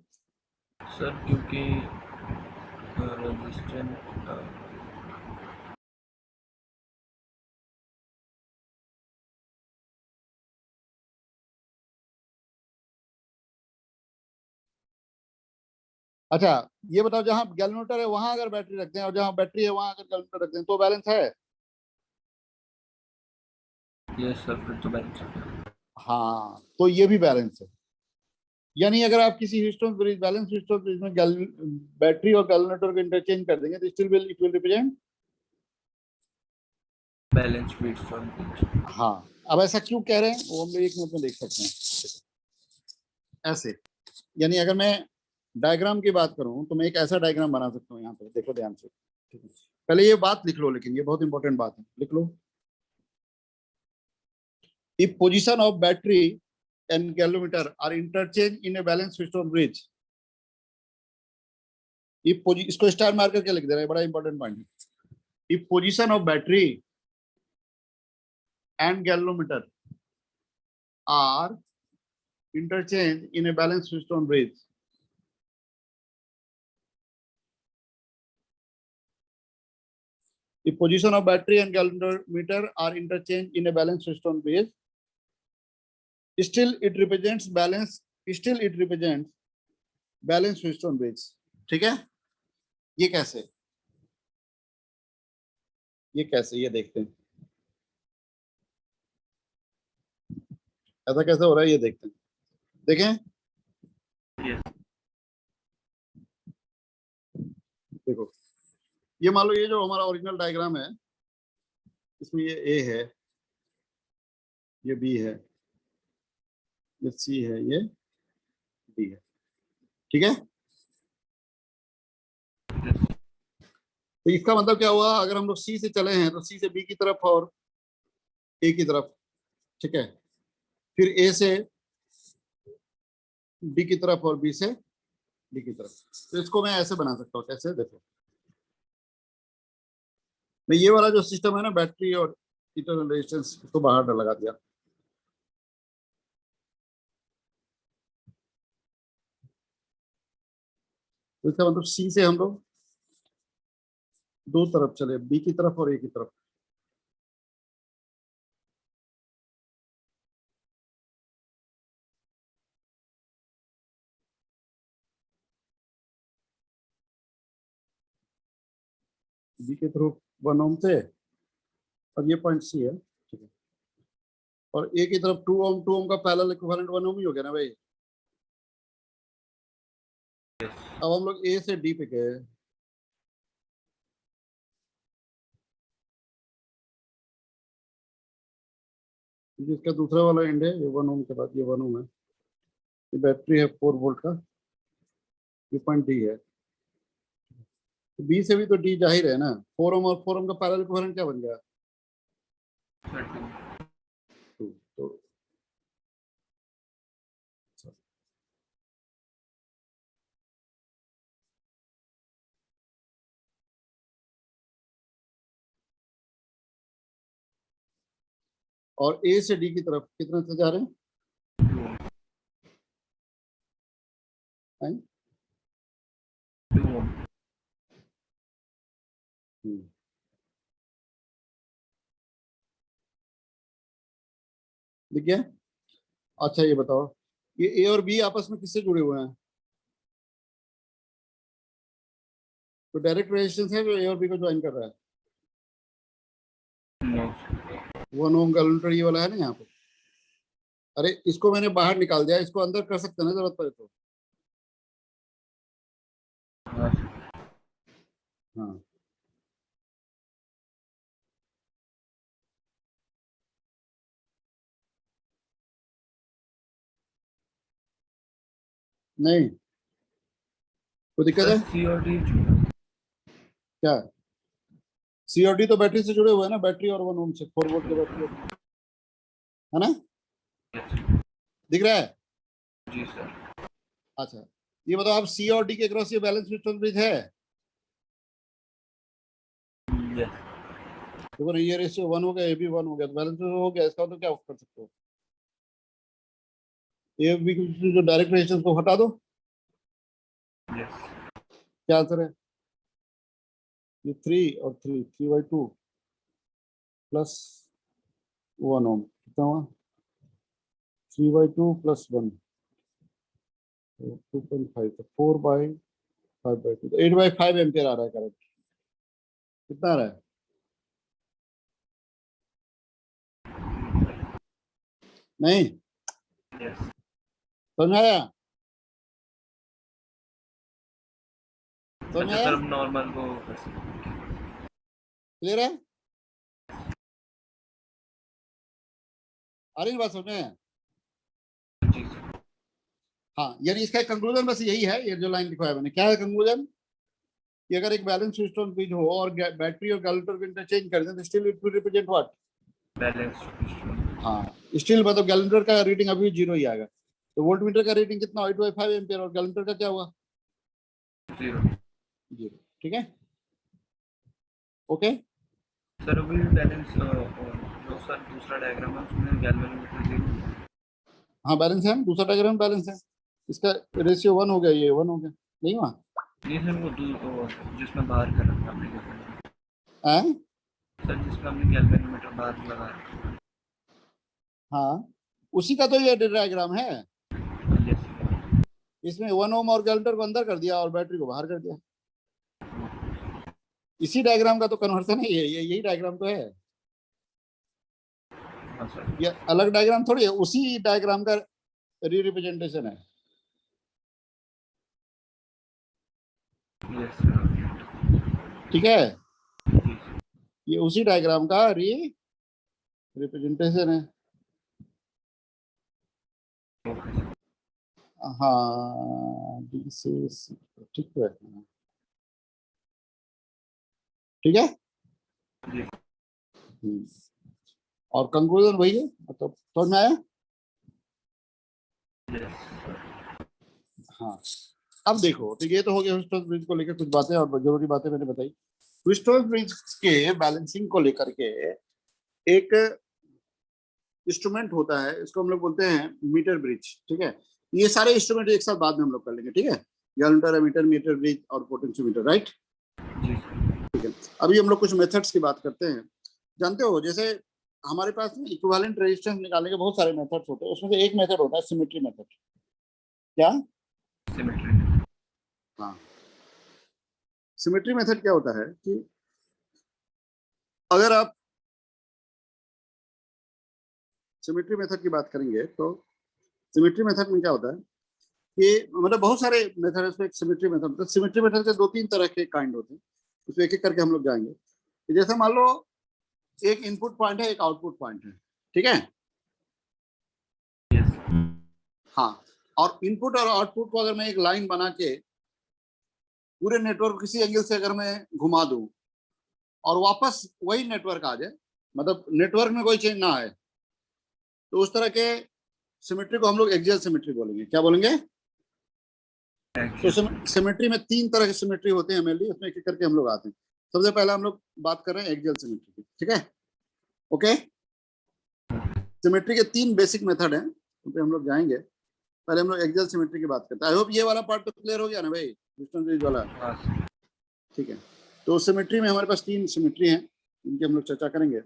सर क्योंकि रेजिस्टेंस अच्छा, ये बताओ जहाँ कैलकुलेटर है वहां अगर बैटरी रखते हैं और जहाँ बैटरी है वहां अगर कैलकुलेटर रखते हैं तो बैलेंस है? ये सर फिर तो बैलेंस हो गया। हाँ, तो ये भी बैलेंस है। यानी अगर आप किसी Houston bridge, balance Houston bridge में बैटरी और कैलकुलेटर को इंटरचेंज कर देंगे तो still will it will represent balance Wheatstone bridge. हाँ। अब ऐसा क्यों कह रहे हैं वो हम लोग एक मिनट में देख सकते हैं। ऐसे, यानी अगर मैं डायग्राम की बात करूं तो मैं एक ऐसा डायग्राम बना सकता हूँ, यहाँ पे देखो ध्यान से, ठीक है। पहले ये बात लिख लो, लेकिन ये बहुत इंपॉर्टेंट बात है, लिख लो। If position of battery and galvanometer are interchange in a balance Wheatstone bridge, इसको स्टार मार करके लिख दे रहे हैं, बड़ा इंपॉर्टेंट पॉइंट है। If position of battery and galvanometer are interchange in a balanced Wheatstone bridge, if position of battery and galvanometer are interchanged in a balanced Wheatstone bridge, still it represents balanced Wheatstone bridge। ठीक है, ये कैसे, ये देखते हैं ऐसा कैसे हो रहा है, ये देखते हैं। देखें, देखो, ये मान लो ये जो हमारा ओरिजिनल डायग्राम है, इसमें ये ए है, ये बी है, ये सी है, ये डी है, ठीक है। तो इसका मतलब क्या हुआ, अगर हम लोग सी से चले हैं तो सी से बी की तरफ और ए की तरफ, ठीक है, फिर ए से डी की तरफ और बी से डी की तरफ। तो इसको मैं ऐसे बना सकता हूँ, कैसे, देखो, मैं ये वाला जो सिस्टम है ना, बैटरी और इंटरनल रेजिस्टेंस, इसको बाहर लगा दिया। तो इसका मतलब सी से हम लोग दो तरफ चले, बी की तरफ और ए की तरफ। बी के थ्रू 1 ओम से, और ये पॉइंट सी है, ठीक है, और ए की तरफ 2 ओम, 2 ओम का पैरेलल इक्विवेलेंट 1 ओम ही हो गया ना भाई। अब हम लोग ए से डी पे गए, जिसका दूसरा वाला एंड है, ये 1 ओम के बाद ये 1 ओम है, ये बैटरी है 4 वोल्ट का, ये पॉइंट डी है। तो बी से भी तो डी जाहिर है ना, 4 ओम और 4 ओम का पैरेलल इक्विवेलेंट क्या बन गया, 2। तो और ए से डी की तरफ कितने से जा रहे हैं, हैं? दिख गया? अच्छा ये बताओ, ये ए और बी आपस में किससे जुड़े हुए हैं? तो डायरेक्ट रेजिस्टेंस है जो ए और बी को ज्वाइन कर रहा है। नो 1 ओम कैलकुलेटर ये वाला है ना यहाँ पे। अरे इसको मैंने बाहर निकाल दिया, इसको अंदर कर सकते हैं ना जरूरत पड़े तो। हाँ हाँ नहीं, कोई दिक्कत सर है सी और डी क्या? सी और डी तो बैटरी से जुड़े हुए हैं ना, बैटरी और 1 ओम से, 4 वोल्ट की बैटरी है ना, दिख रहा है? जी सर। अच्छा ये बताओ, आप सी और डी के क्रॉस ये बैलेंस न्यूट्रल ब्रिज है? यस देखो ना, ये रेशियो 1 हो गया, ए भी 1 हो गया, तो बैलेंस हो गया। इसका तो क्या कर सकते हो, ए बी जो डायरेक्ट रेजिस्टेंस को हटा दो। यस क्या आंसर है? ये 3 और 3 3/2 प्लस 1 ओम कितना हुआ? 3/2 प्लस 1 2.5, तो 4/5/2, तो 8/5 एम्पियर आ रहा है करंट। कितना आ रहा है? नहीं यस। समझ में आया? समझ में अच्छा आया? सर अब नॉर्मल को कर सकते क्लियर है? आ रही है बात समझ में? हैं। जी सर। हाँ, यानी इसका कंक्लूजन बस यही है, ये जो लाइन लिखा है मैंने, क्या है कंक्लूजन? कि अगर एक बैलेंस सिस्टम ब्रिज हो और बैटरी और कैलकुलेटर को इंटरचेंज कर दें तो still it will represent what? Balance हाँ, स्टिल मतलब कैलकुलेटर का रीडिंग अभी 0 ही आएगा। तो वोल्टमीटर का रीडिंग कितना? 8/5 एम्पियर, और कैलकुलेटर का क्या हुआ? 0। 0। ठीक है, ओके। सर अभी बैलेंस जो सर दूसरा डायग्राम है उसमें गैल्वेनोमीटर 0। हाँ बैलेंस है, दूसरा डायग्राम बैलेंस है, इसका रेशियो 1 हो गया, ये 1 हो गया, नहीं हुआ? नहीं सर वो जिसमें बाहर कर रखा हमने गैल्वेनोमीटर। हैं? सर जिसमें हमने गैल्वेनोमीटर बाहर लगा रखा हाँ उसी का तो ये डायग्राम है। है। यस इसमें 1 ओम और कैलकुलेटर को अंदर कर दिया और बैटरी को बाहर कर दिया। इसी डायग्राम का तो कन्वर्सन है ये, यही डायग्राम तो है। हाँ सर। ये अलग डायग्राम थोड़ी है, उसी डायग्राम का री रिप्रेजेंटेशन है। Yes sir. ठीक है, जी सर। ये उसी डायग्राम का री रिप्रेजेंटेशन है। Okay sir. हाँ डी से सी, ठीक है, ठीक है। जी हम्म, और कंक्लूजन वही है, मतलब समझ में आया? Yes sir. हाँ अब देखो, तो ये तो हो गया ह्यूस्टन ब्रिज को लेकर कुछ बातें, और जरूरी बातें मैंने बताई। ह्यूस्टन ब्रिज के बैलेंसिंग को लेकर के एक इंस्ट्रूमेंट होता है, इसको हम लोग बोलते हैं मीटर ब्रिज। ठीक है, ये सारे इंस्ट्रूमेंट एक साथ बाद में हम लोग कर लेंगे, ठीक है? गैलवेनोमीटर, एमीटर, मीटर ब्रिज और पोटेंशियोमीटर, राइट? जी सर। अभी हम लोग कुछ मेथड्स की बात करते हैं। जानते हो, जैसे हमारे पास इक्विवेलेंट रेजिस्टेंस निकालने के बहुत सारे मेथड्स होते हैं, उसमें से एक मेथड होता है सिमेट्री मेथड। क्या? सिमेट्री। हाँ, सिमेट्री मेथड क्या होता है कि अगर आप सिमेट्री मेथड की बात करेंगे तो सिमेट्री मेथड में क्या होता है कि मतलब बहुत सारे मेथड है, उसमें एक सिमेट्री मेथड होता है। सिमेट्री मेथड के 2-3 तरह के काइंड होते हैं, उसमें एक एक करके हम लोग जाएंगे। जैसे मान लो एक इनपुट पॉइंट है, एक आउटपुट पॉइंट है, ठीक है? यस हाँ, और इनपुट और आउटपुट को अगर मैं एक लाइन बना के पूरे नेटवर्क किसी एंगल से अगर मैं घुमा दूं और वापस वही नेटवर्क आ जाए, मतलब नेटवर्क में कोई चेंज ना आए, तो उस तरह के सिमेट्री को हम लोग एक्सियल सिमेट्री बोलेंगे। क्या बोलेंगे? तो सिमेट्री में 3 तरह के सिमेट्री होते हैं मेनली, उसमें एक एक करके हम लोग आते हैं। सबसे पहले हम लोग बात कर रहे हैं एक्सियल सिमेट्री की, ठीक है? ओके, सिमेट्री के 3 बेसिक मेथड हैं, उन पे हम लोग जाएंगे। पहले हम लोग एक्सियल सिमेट्री की बात करते हैं। आई होप ये वाला पार्ट तो क्लियर हो गया ना भाई, डिस्टेंस ब्रिज वाला? हाँ सर। ठीक है, तो सिमेट्री में हमारे पास 3 सिमेट्री हैं, इनकी हम लोग चर्चा करेंगे।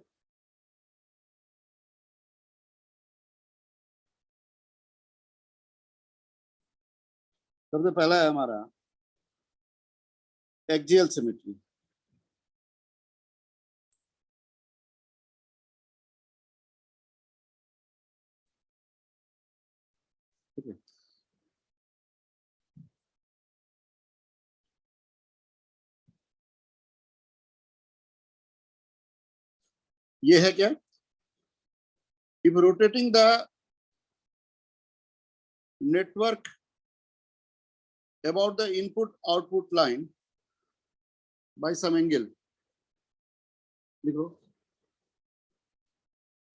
सबसे पहला है हमारा एक्सियल सिमेट्री। ठीक है, ये है क्या, if rotating the network about the input output line by some angle, देखो,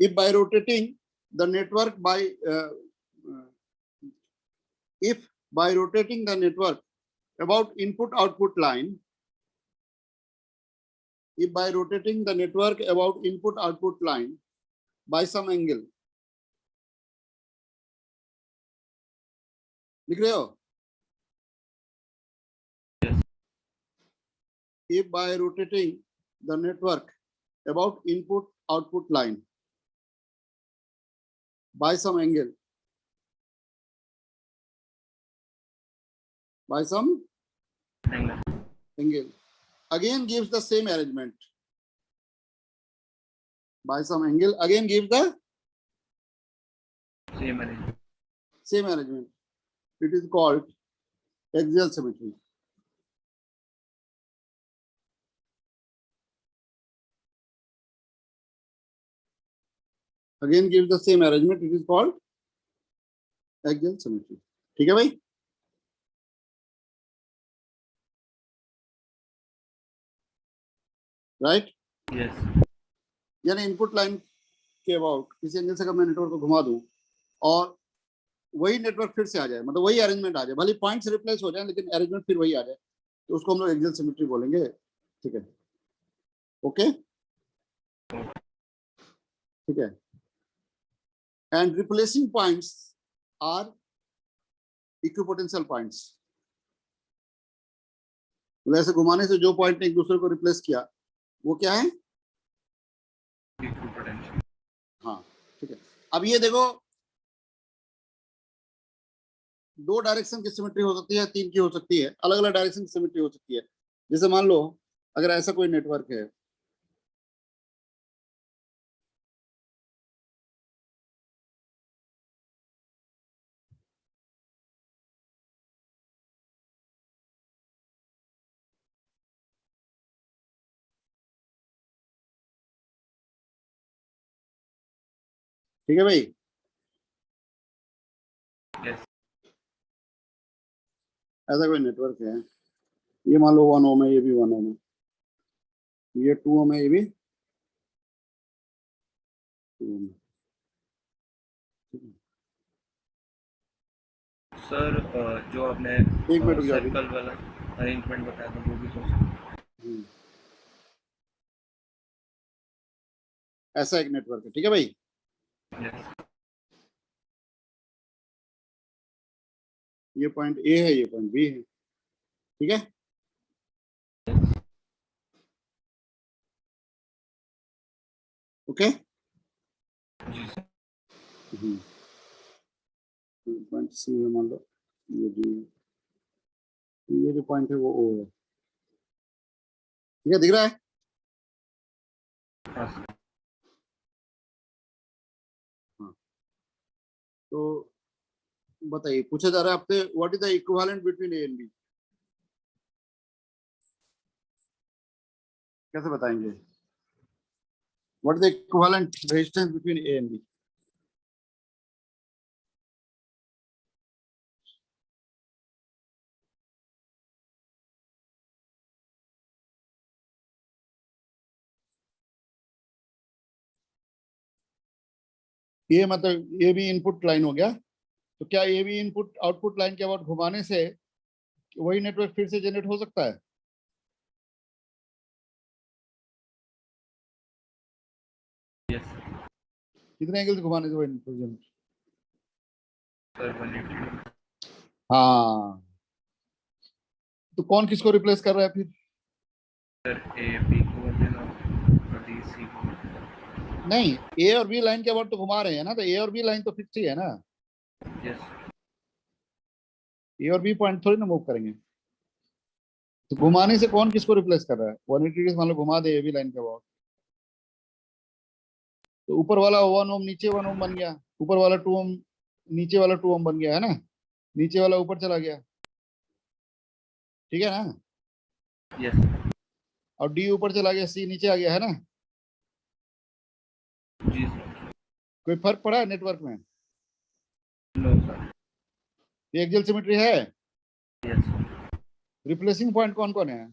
if by rotating the network by if by rotating the network about input output line, if by rotating the network about input output line by some angle, लिख रहे हो, if by rotating the network about input output line by some angle, by some angle, again gives the same arrangement, by some angle again gives the same arrangement, it is called axial symmetry. Again gives the same arrangement, it is called axial symmetry. ठीक है भाई, right? यानी input line के about किसी angle से अगर मैं network को घुमा दूं और वही नेटवर्क फिर से आ जाए, मतलब वही अरेंजमेंट आ जाए, भले पॉइंट्स रिप्लेस हो जाए लेकिन अरेंजमेंट फिर वही आ जाए, तो उसको हम लोग एक्सियल सिमेट्री बोलेंगे। ठीक है, ओके, ठीक है। And replacing points are equipotential points, वैसे घुमाने से जो पॉइंट ने एक दूसरे को रिप्लेस किया वो क्या है, हाँ, ठीक है। अब ये देखो, दो डायरेक्शन की सिमेट्री हो सकती है, तीन की हो सकती है, अलग अलग डायरेक्शन की सिमेट्री हो सकती है। जैसे मान लो अगर ऐसा कोई नेटवर्क है, ठीक है भाई, ऐसा कोई नेटवर्क है, ये मान लो 1 ओम है, ये भी 1 ओम है, ये 2 ओम है, ये भी 2 ओम है। सर जो आपने एक मिनट रुक जाओ, सर्कल वाला अरेंजमेंट बताया था वो भी तो सर। ऐसा एक नेटवर्क है, ठीक है भाई। ये पॉइंट ए है, ये पॉइंट बी है, ठीक है। ओके, पॉइंट सी है, मान लो ये डी है, ये जो पॉइंट है वो ओ है, ठीक है, दिख रहा है। हाँ, तो बताइए, पूछा जा रहा है आपसे, what is the equivalent between A and B, कैसे बताएंगे, what is the equivalent resistance between A and B. ये मतलब ये भी इनपुट लाइन हो गया, तो क्या ये भी इनपुट आउटपुट लाइन के अबाउट घुमाने से वही नेटवर्क फिर से जनरेट हो सकता है? कितने एंगल से घुमाने से वही नेटवर्क जनरेट? हाँ, तो कौन किसको रिप्लेस कर रहा है फिर? ए बी को डी सी को। नहीं, ए और बी लाइन के अबाउट तो घुमा रहे हैं ना, तो ए और बी लाइन तो फिक्स ही है ना। यस, ए और बी पॉइंट थोड़ी ना मूव करेंगे। तो घुमाने से कौन किसको रिप्लेस कर रहा है? 180 डिग्री मान लो घुमा दे ए बी लाइन के अबाउट, तो ऊपर वाला 1 ओम नीचे 1 ओम बन गया, ऊपर वाला 2 ओम नीचे वाला 2 ओम बन गया है ना, नीचे वाला ऊपर चला गया, ठीक है ना। यस और डी ऊपर चला गया, सी नीचे आ गया है ना। जी सर। कोई फर्क पड़ा है नेटवर्क में? No sir. एक्सियल सिमेट्री है। यस रिप्लेसिंग पॉइंट कौन कौन है?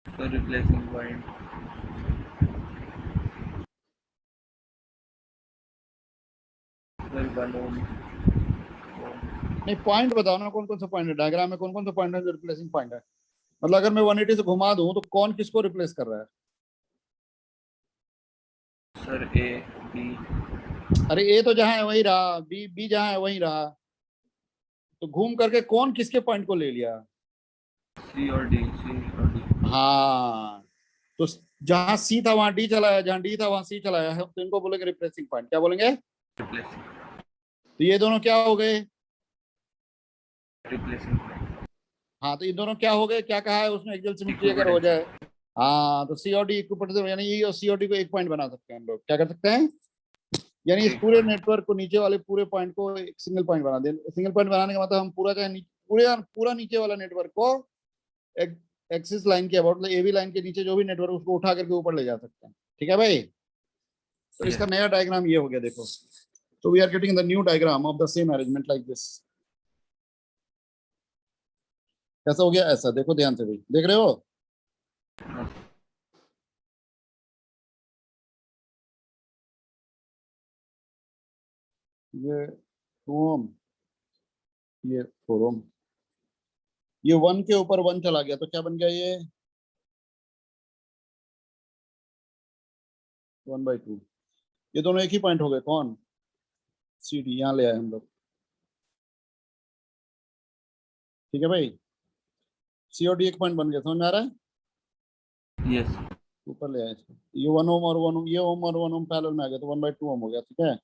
Sir. Replacing point sir 1 ohm. नहीं पॉइंट बताओ ना, कौन कौन सा पॉइंट है डायग्राम में, कौन कौन सा पॉइंट है जो रिप्लेसिंग पॉइंट है? मतलब अगर मैं 180 से घुमा दूं तो कौन किसको रिप्लेस कर रहा है? Sir A B. अरे ए तो जहां है वही रहा, बी बी जहां है वही रहा, तो घूम करके कौन किसके पॉइंट को ले लिया? सी और डी। सी और डी। हाँ, तो जहां सी था वहां डी चलाया, जहां डी था वहां सी चलाया है, तो इनको बोलेंगे रिप्लेसिंग पॉइंट। क्या बोलेंगे? रिप्लेसिंग। तो ये दोनों क्या हो गए? रिप्लेसिंग पॉइंट हाँ, तो ये दोनों क्या हो गए? क्या कहा है उसमें? एक्सियल सिमेट्री अगर हो इक्विपोटेंशियल। जाए, हाँ, तो सी और डी इक्विपोटेंशियल, यानी ये और सी और डी को एक पॉइंट बना सकते हैं हम लोग। क्या कर सकते हैं? यानी इस एक पूरे पॉइंट। नेटवर्क को, नीचे वाले पूरे पॉइंट को एक सिंगल पॉइंट बना दें। सिंगल पॉइंट बनाने का मतलब हम पूरा चाहे पूरे पूरा नीचे वाला नेटवर्क को एक एक्सिस लाइन के अबाउट, मतलब एबी लाइन के नीचे जो भी नेटवर्क, उसको उठा करके ऊपर ले जा सकते हैं। ठीक है भाई। तो इसका यस नया डायग्राम ये हो गया, देखो। तो we are getting the new diagram of the same arrangement like this. कैसा हो गया? ऐसा देखो ध्यान से भाई, देख रहे हो? ये 2 ओम, ये 4 ओम, ये 1 के ऊपर 1 चला गया, तो क्या बन गया ये? 1/2। ये दोनों एक ही पॉइंट हो गए। कौन? सी डी, यहाँ ले आए हम लोग। ठीक है भाई, सी और डी एक पॉइंट बन गया, समझ में आ रहा है? यस ऊपर ले आए इसको। ये 1 ओम और 1 ओम, ये ओम और 1 ओम पैरेलल में आ गया, तो 1/2 ओम हो गया। ठीक है,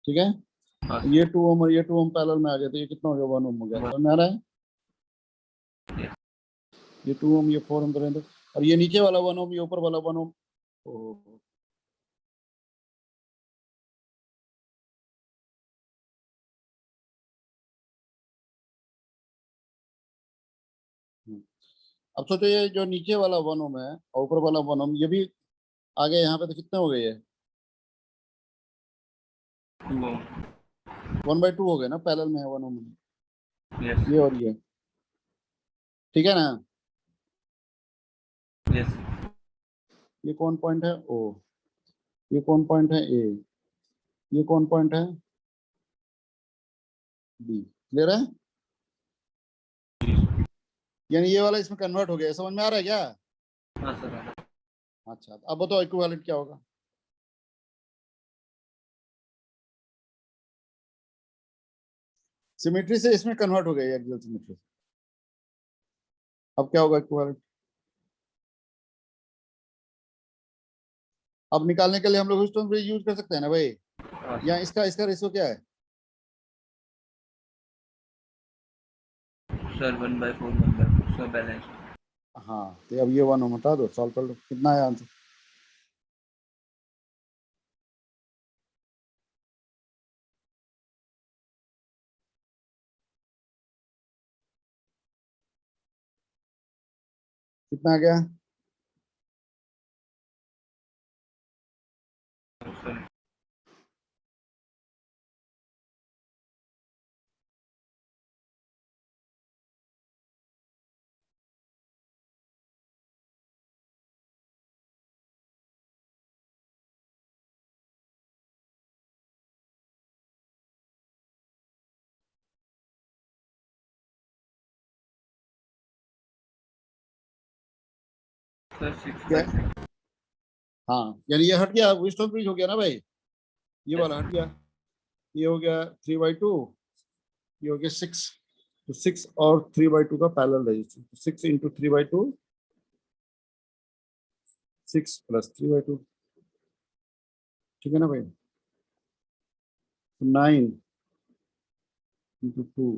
ठीक है। हाँ ये 2 ओम और ये 2 ओम पैरेलल में आ गया, तो ये कितना हो गया? 1 ओम हो गया। सर। समझ में आ रहा है? ये 2 ओम, ये 4 ओम करें तो, और ये नीचे वाला 1 ओम, ये ऊपर वाला 1 ओम। ओह, अब सोचो, ये जो नीचे वाला 1 ओम है और ऊपर वाला 1 ओम, ये भी आ गए यहाँ पे, तो कितने हो गए? ये 2 ओम। 1/2 हो गए ना, पैरेलल में है 1 ओम, यस ये और ये। ठीक है ना? यस ये कौन पॉइंट है? ओ। ये कौन पॉइंट है? ए। ये कौन पॉइंट है? बी। क्लियर है? यानी ये वाला इसमें कन्वर्ट हो गया। समझ में आ रहा है क्या? हाँ सर। अच्छा, अब बताओ इक्विवेलेंट क्या होगा? सिमेट्री से इसमें कन्वर्ट हो गया, एक्सियल सिमेट्री। अब क्या होगा इक्विवेलेंट? अब निकालने के लिए हम लोग ह्यूस्टन ब्रिज यूज कर सकते हैं ना भाई। हाँ या इसका इसका रेशियो क्या है? Sir 1/4 1/4 sir balance. हाँ, तो अब ये 1 ओम हटा दो, सॉल्व कर लो, कितना है आंसर? कितना आ गया? सर सर 6 क्या? बाई 6। हाँ, यानी ये हट गया, ह्यूस्टन ब्रिज हो गया ना भाई, ये यस वाला हट गया। ये हो गया 3/2, ये हो गया 6। तो 6 और 3/2 का पैरेलल रेजिस्टेंस, 6 इंटू 3/2, 6 + 3/2। ठीक है ना भाई? 9 into 2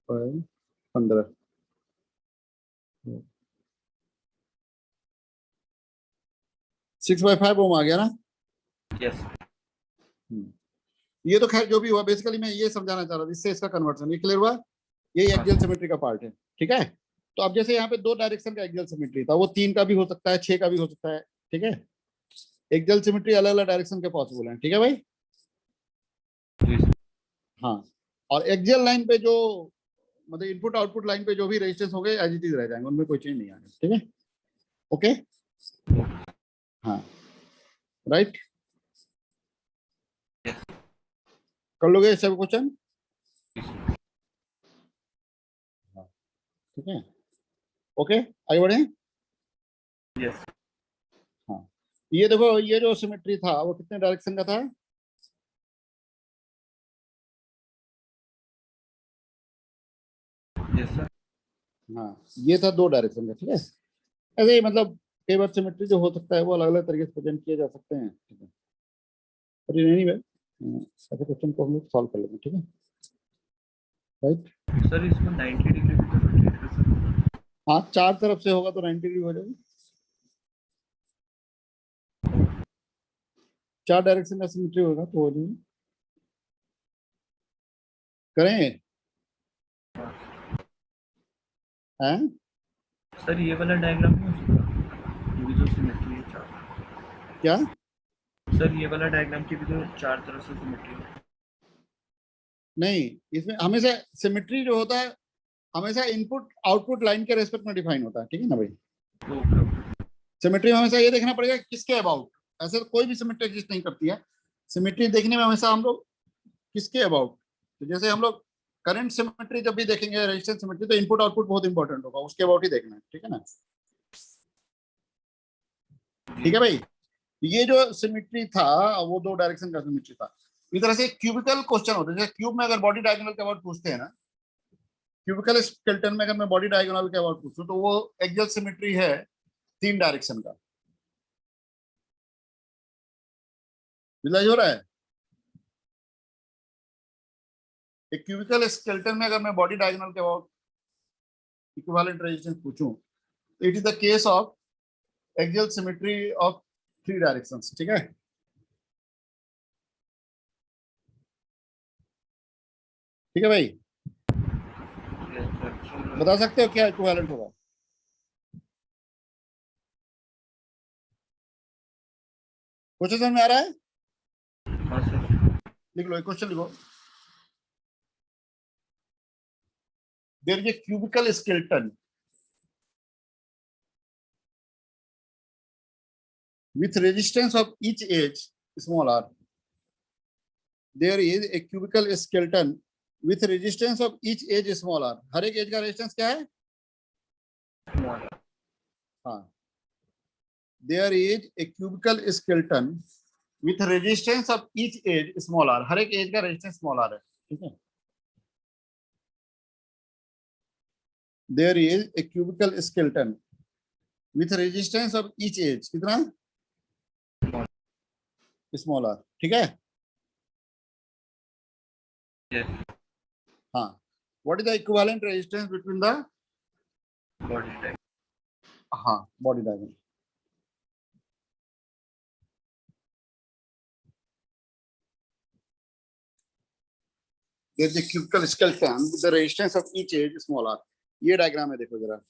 5 15 6/5 ओम आ गया ना। यस ये तो खैर जो भी हुआ, बेसिकली मैं ये समझाना चाह रहा था, इससे इसका कन्वर्जन ये क्लियर हुआ। ये एक्सियल सिमेट्री का पार्ट है, ठीक है। तो अब जैसे यहाँ पे 2 डायरेक्शन का एक्सियल सिमेट्री था, वो 3 का भी हो सकता है, 6 का भी हो सकता है, ठीक है। एक्सियल सिमेट्री अलग अलग डायरेक्शन के पॉसिबल है, ठीक है भाई। जी सर। हाँ, और एक्सियल लाइन पे जो मतलब इनपुट आउटपुट लाइन पे जो भी रेजिस्टेंस हो गए एज इट इज रह जाएंगे, उनमें कोई चेंज नहीं आएगा, ठीक है। ओके, हाँ, राइट। यस कर लोगे सब क्वेश्चन, ठीक है। ओके, आगे बढ़े। यस हाँ, ये देखो, ये जो सिमेट्री था वो कितने डायरेक्शन का था? Yes sir. हाँ, ये था 2 डायरेक्शन का, ठीक है। ऐसे ही मतलब कई बार सिमेट्री जो हो सकता है वो अलग अलग तरीके से प्रेजेंट किए जा सकते हैं, ठीक है। पर एनीवे ऐसे क्वेश्चन को हम लोग सॉल्व कर लेंगे, ठीक है, राइट। सर इसको 90 डिग्री भी तो रोटेट कर सकते हैं। हाँ, 4 तरफ से होगा तो 90 डिग्री हो जाएगी। 4 डायरेक्शन का सिमेट्री होगा तो हो जाएगी। करें हैं? सर ये वाला डायग्राम नहीं हो सकता, ये भी तो सिमेट्री है चार। क्या? सर ये वाला डायग्राम की भी तो चार तरफ से सिमेट्री है। नहीं, इसमें हमेशा सिमेट्री जो होता है हमेशा इनपुट आउटपुट लाइन के रेस्पेक्ट में डिफाइन होता है, ठीक है ना भाई। Okay okay. सिमेट्री में हमेशा ये देखना पड़ेगा किसके अबाउट, ऐसे तो कोई भी सिमेट्री एग्जिस्ट नहीं करती है। सिमेट्री देखने में हमेशा हम लोग किसके अबाउट, तो जैसे हम लोग करंट सिमेट्री जब भी देखेंगे रेजिस्टेंस सिमेट्री, तो इनपुट आउटपुट बहुत इंपॉर्टेंट होगा, उसके अबाउट ही देखना है, ठीक है ना। ठीक जी है भाई, ये जो सिमेट्री था वो 2 डायरेक्शन का सिमेट्री था। इस तरह से क्यूबिकल क्वेश्चन होते हैं, जैसे क्यूब में अगर बॉडी डायगोनल के अबाउट पूछते हैं ना, क्यूबिकल स्केलेटन में अगर मैं बॉडी डायगोनल के अबाउट पूछूं तो वो एक्सियल सिमेट्री है 3 डायरेक्शन का। विजुलाइज हो रहा है? एक क्यूबिकल स्केलेटन में अगर मैं बॉडी डायगोनल के अबाउट इक्विवेलेंट रेजिस्टेंस पूछूं, तो it is the case of axial symmetry of 3 directions, ठीक है। ठीक है भाई, यस सर। बता सकते हो क्या इक्विवेलेंट होगा? क्वेश्चन समझ में आ रहा है? हाँ सर। लिख लो, एक क्वेश्चन लिखो। There is a cubical skeleton with resistance of each edge small r. There is a cubical skeleton with resistance of each edge small r. हर एक एज का रेजिस्टेंस क्या है? हाँ, there is a cubical skeleton with resistance of each edge small r. हर एक as का resistance small r है, ठीक है। There is a cubical skeleton with resistance of each edge कितना? स्मॉल r, ठीक है। यस हाँ, what is the equivalent resistance between the body type. हाँ body diagonal? there is a cubical skeleton with the resistance of each edge small r. ये diagram है, देखो जरा।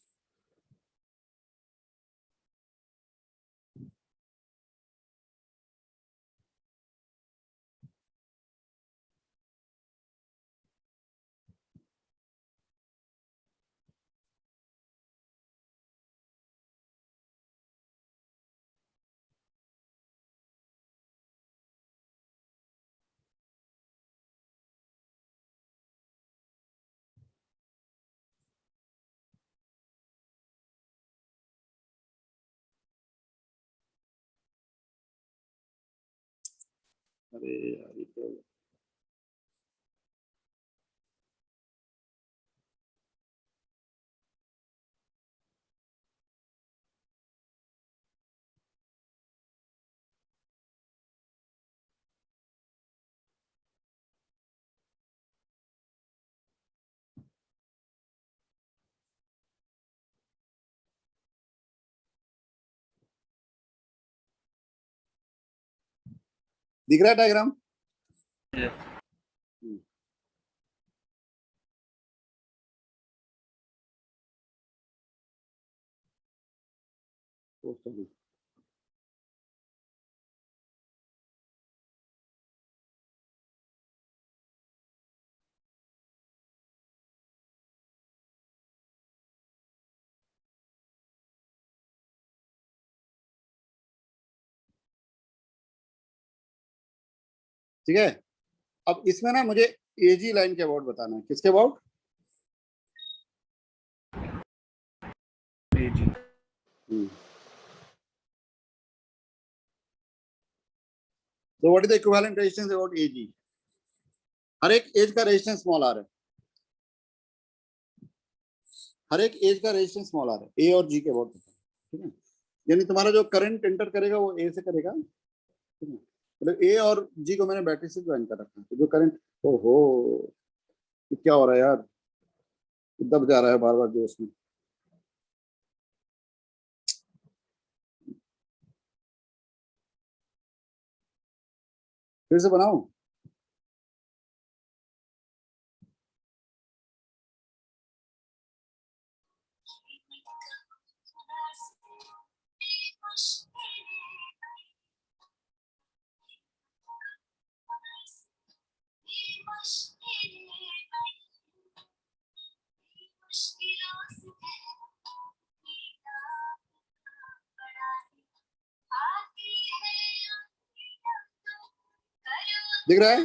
अरे यार ये तो दिख रहा है डायग्राम? Yes. ठीक है, अब इसमें ना मुझे एजी लाइन के अबाउट बताना है। किसके about? AG. So what is the equivalent resistance about AG? हर एक एज का रेजिस्टेंस स्मॉल आर है, हर एक एज का रेजिस्टेंस स्मॉल आर है, ए और जी के अबाउट। ठीक है, यानी तुम्हारा जो करंट एंटर करेगा वो ए से करेगा। ठीक है, मतलब ए और जी को मैंने बैटरी से ज्वाइन कर रखा है, तो जो करंट, ओहो ये क्या हो रहा है यार, दब जा रहा है बार बार जो उसमें। फिर से बनाऊं? दिख रहा है?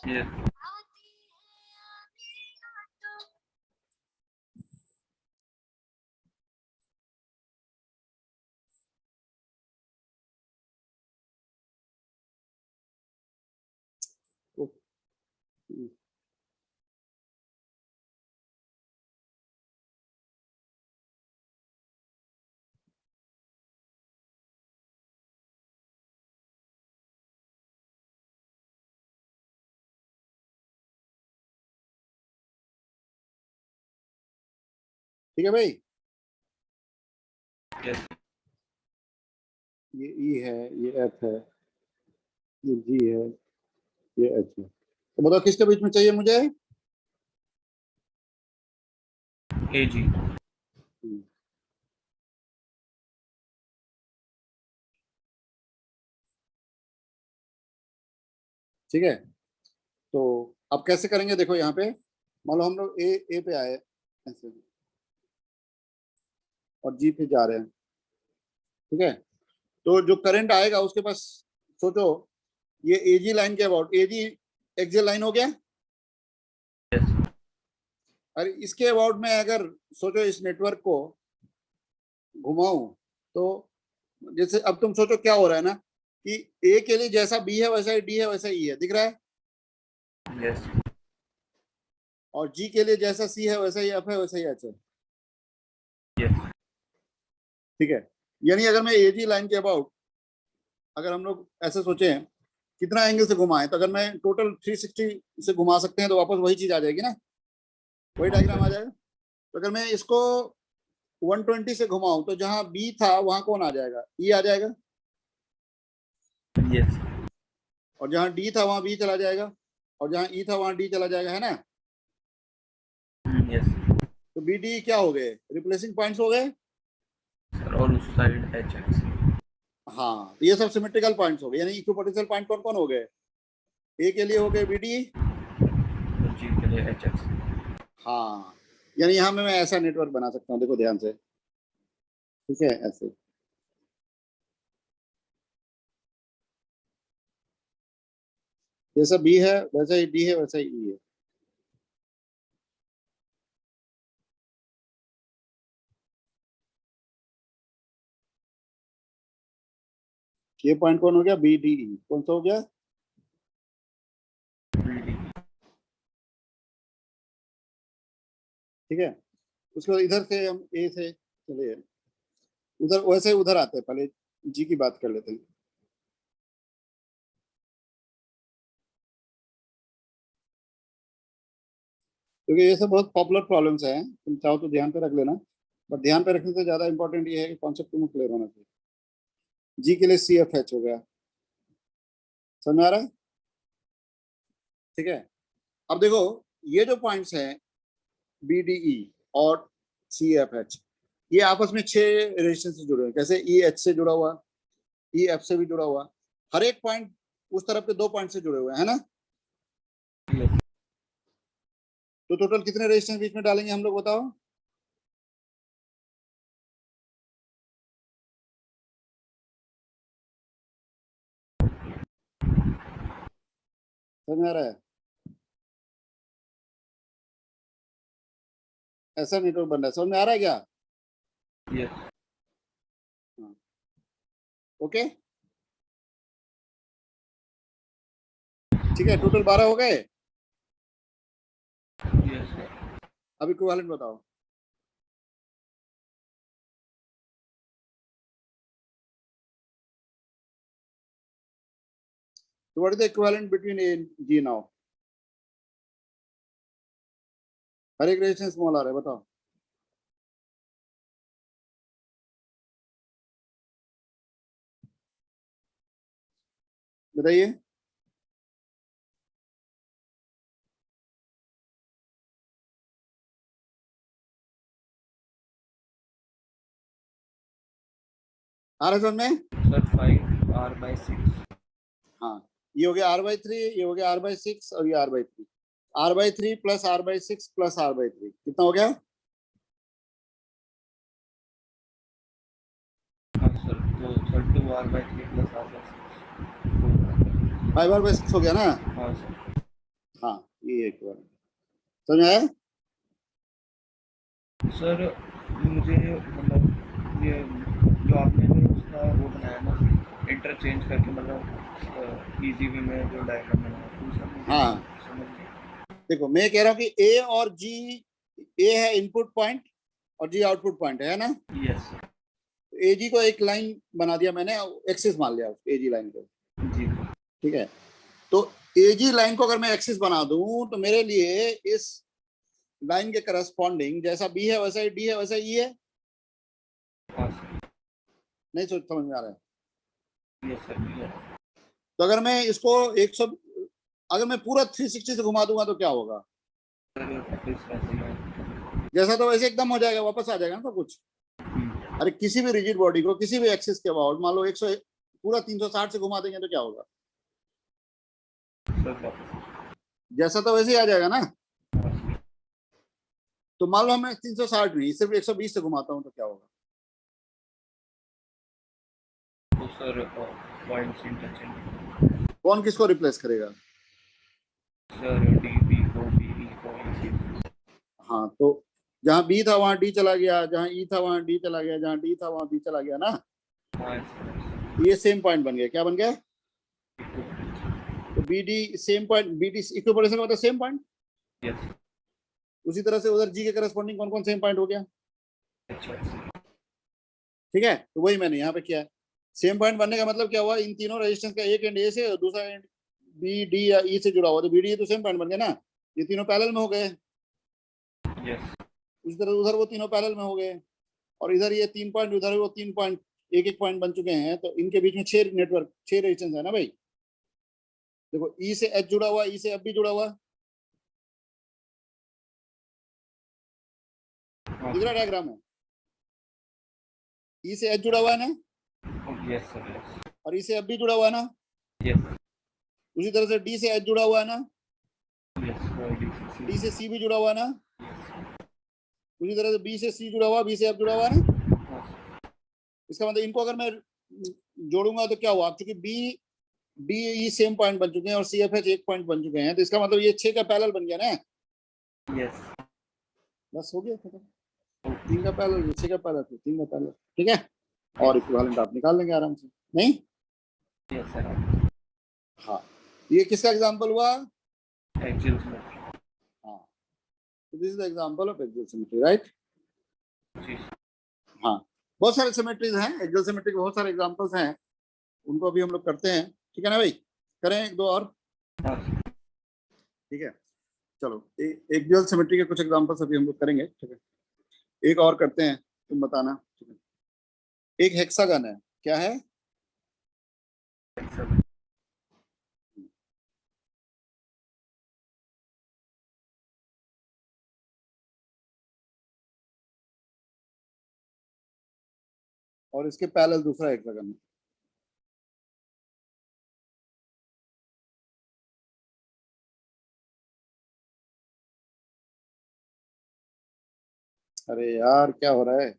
Yes. ठीक है भाई, Yes. ये ई है, ये एफ है, ये जी है, ये एच है। तो बताओ किसके बीच में चाहिए मुझे? AG. ठीक है, तो अब कैसे करेंगे? देखो यहाँ पे मान लो हम लोग ए पे आए ऐसे और जी पे जा रहे हैं। ठीक है, तो जो करंट आएगा उसके पास, सोचो ये एजी लाइन के अबाउट, एजी एक्सियल लाइन हो गया। Yes. और इसके अबाउट में अगर सोचो इस नेटवर्क को घुमाऊं, तो जैसे अब तुम सोचो क्या हो रहा है ना, कि ए के लिए जैसा बी है वैसा ही डी है वैसा ही है, दिख रहा है? Yes. और जी के लिए जैसा सी है वैसा ही एफ है वैसा ही एच है। Yes. ठीक है, यानी अगर मैं एजी लाइन के अबाउट अगर हम लोग ऐसे सोचे कितना एंगल से घुमाएं, तो अगर मैं टोटल 360 से घुमा सकते हैं तो वापस वही चीज आ जाएगी ना, वही डायग्राम आ जाएगा। तो अगर मैं इसको 120 से घुमाऊं तो जहां बी था वहां कौन आ जाएगा? ई आ जाएगा। Yes. और जहां डी था वहां बी चला जाएगा, और जहां ई था वहां डी चला जाएगा, है ना? Yes. तो बी डी क्या हो गए? रिप्लेसिंग पॉइंट्स हो गए। Sir, और उस साइड HX. हाँ, तो ये सब सिमेट्रिकल पॉइंट्स हो गए, यानी इक्विपोटेंशियल पॉइंट कौन कौन हो गए? ए के लिए हो गए बी डी, और G के लिए HX. हाँ, यानी यहाँ में मैं ऐसा नेटवर्क बना सकता हूँ, देखो ध्यान से। ठीक है, ऐसे जैसा बी है वैसा ही डी है वैसा ही ई है। ये पॉइंट कौन हो गया? B D E. कौन सा हो गया? BD. ठीक है, उसके बाद इधर से हम ए से चले, उधर वैसे उधर आते हैं, पहले जी की बात कर लेते हैं। क्योंकि ये सब बहुत पॉपुलर प्रॉब्लम्स हैं, तुम चाहो तो ध्यान पे रख लेना, बट ध्यान पे रखने से ज्यादा इंपॉर्टेंट ये है कि कॉन्सेप्ट तुम्हें क्लियर होना चाहिए। जी के लिए सी एफ एच हो गया, समझ में आ रहा है? ठीक है, अब देखो ये जो पॉइंट्स हैं बी डी ई और सी एफ एच, ये आपस में 6 रेजिस्टेंस से जुड़े हुए हैं। कैसे? ई एच से जुड़ा हुआ, ई एफ से भी जुड़ा हुआ, हर एक पॉइंट उस तरफ के 2 पॉइंट से जुड़े हुए हैं, है ना? तो टोटल कितने रेजिस्टेंस बीच में डालेंगे हम लोग, बताओ? समझ में आ रहा है? ऐसा नेटवर्क बन रहा है, समझ में आ रहा है क्या? यस। ओके, ठीक है, टोटल 12 हो गए। Yes sir. अब इक्विवेलेंट बताओ। So what is the equivalent between A and G now? हर एक रेजिस्टेंस स्मॉल आ रहा है, बताओ। बताइए। आ रहा है समझ में? Sir 5R/6। हाँ, ये हो गया R/3, ये हो गया R/6 और ये R/3। R/3 plus R/6 plus R/3 कितना हो गया? हाँ सर, तो sir 2R/3 plus R/6 5R/6 हो गया ना? हाँ सर। हाँ, ये इक्विवेलेंट समझ में आया? सर मुझे मतलब ये जो आपने जो उसका वो बनाया ना, इंटरचेंज करके, मतलब इजी वे में जो डायग्राम बनाया, तो सर मुझे हाँ, समझ नहीं। देखो मैं कह रहा हूँ कि ए और जी, ए है इनपुट पॉइंट और जी आउटपुट पॉइंट है ना? Yes sir. ए जी को एक लाइन बना दिया मैंने, एक्सिस मान लिया ए जी लाइन को, जी सर। ठीक है? तो ए जी लाइन को अगर मैं एक्सिस बना दूं तो मेरे लिए इस लाइन के करस्पॉन्डिंग जैसा बी है वैसा ही डी है वैसा ई है। हाँ सर। नहीं सोच समझ में आ रहा है? Yes sir. यस तो अगर मैं इसको 100, अगर मैं पूरा 360 से घुमा दूंगा तो क्या होगा? सर, वापस वैसे ही है। जैसा तो वैसे एकदम हो जाएगा, वापस आ जाएगा ना सब कुछ। अरे किसी भी रिजिड बॉडी को किसी भी एक्सिस के अबाउट मान लो 100 पूरा 360 से घुमा देंगे तो क्या होगा? सर वापस। जैसा तो वैसे ही आ जाएगा ना? हाँ सर। तो मान लो मैं 360 नहीं सिर्फ 120 से घुमाता हूँ तो क्या होगा? तो सर पॉइंट्स इंटरचेंज। कौन किसको रिप्लेस करेगा? सर डी बी को, बी ई को, ई सी। हाँ, तो जहाँ बी था वहां डी चला गया, जहाँ ई था वहां डी चला गया, जहाँ डी था वहां बी चला गया ना? हाँ सर। ये सेम पॉइंट बन गया। क्या बन गया? तो B D same point, B D इक्विपोलेशन का मतलब सेम पॉइंट। यस। उसी तरह से उधर जी के करस्पॉन्डिंग कौन कौन सेम पॉइंट हो गया? अच्छा सर। ठीक है, तो वही मैंने यहाँ पे किया है। सेम पॉइंट बनने का मतलब क्या हुआ? इन तीनों रेजिस्टेंस का एक एंड ए से और दूसरा एंड बी डी या ई से जुड़ा हुआ, तो बी डी तो सेम पॉइंट बन गया ना? ये तीनों पैरेलल में हो गए। यस। उस तरह उधर वो तीनों पैरेलल में हो गए, और इधर ये 3 पॉइंट, उधर वो 3 पॉइंट, एक एक पॉइंट बन चुके हैं। तो इनके बीच में 6 नेटवर्क, 6 रेजिस्टेंस है ना भाई? देखो ई से एच जुड़ा हुआ, ई से एफ भी जुड़ा हुआ, हाँ दिख रहा सर। डायग्राम में? ई से एच जुड़ा हुआ है ना, यस सर। यस। और ई से एफ भी जुड़ा हुआ है ना? यस। उसी तरह से डी से एच जुड़ा हुआ है ना, yes sir. D C D C. से सी भी जुड़ा हुआ है ना, यस। उसी तरह से बी से सी जुड़ा हुआ, बी से एफ जुड़ा हुआ है ना? हाँ सर। इसका मतलब इनको अगर मैं जोड़ूंगा तो क्या हुआ? क्योंकि B D E same point बन चुके हैं और सी एफ एच एक पॉइंट बन चुके हैं, तो इसका मतलब ये 6 का पैरेलल बन गया ना? यस। बस हो गया खत्म। 3 का पैरेलल, 6 का पैरेलल, 3 का पैरेलल, ठीक है? और इक्विवेलेंट आप निकाल लेंगे आराम से, नहीं? Yes sir. हाँ, ये किसका एग्जांपल हुआ? Axial symmetry. हाँ, तो this is the example of axial symmetry, right? जी। हाँ, बहुत सारे सिमेट्रीज हैं, एक्सियल सिमेट्री के बहुत सारे एग्जांपल्स हैं, उनको अभी हम लोग करते हैं, ठीक है ना भाई? करें एक दो और, हाँ सर। ठीक है? चलो एक्सियल सिमेट्री के कुछ एग्जांपल्स अभी हम लोग करेंगे, ठीक है? एक और करते हैं, तुम बताना, ठीक है? एक हेक्सागन है, क्या है? और इसके पैरेलल दूसरा हेक्सागन है। अरे यार क्या हो रहा है?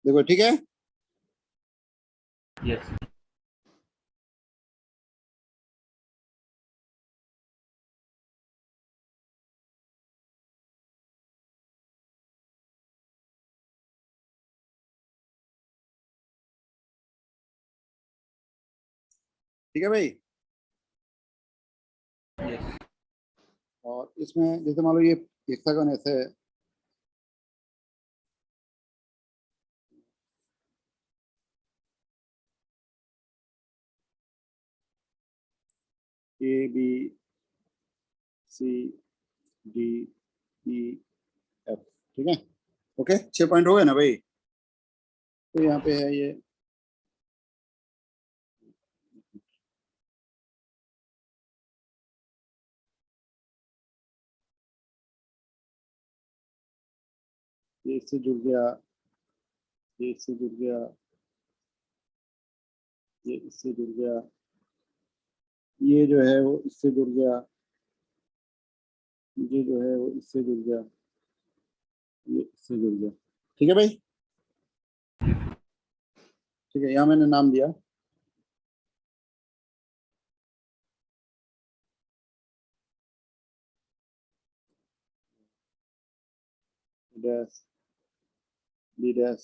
देखो ठीक है। यस। ठीक है भाई। यस। और इसमें जैसे मान लो ये हेक्सागन ऐसे है, A B C D E F. ठीक है। ओके 6 पॉइंट हो गए ना भाई? तो यहाँ पे है ये इससे जुड़ गया, ये इससे जुड़ गया, ये इससे जुड़ गया, ये जो है वो इससे जुड़ गया, ये जो है वो इससे जुड़ गया, ये इससे जुड़ गया। ठीक है भाई। ठीक है, यहाँ मैंने नाम दिया dash B dash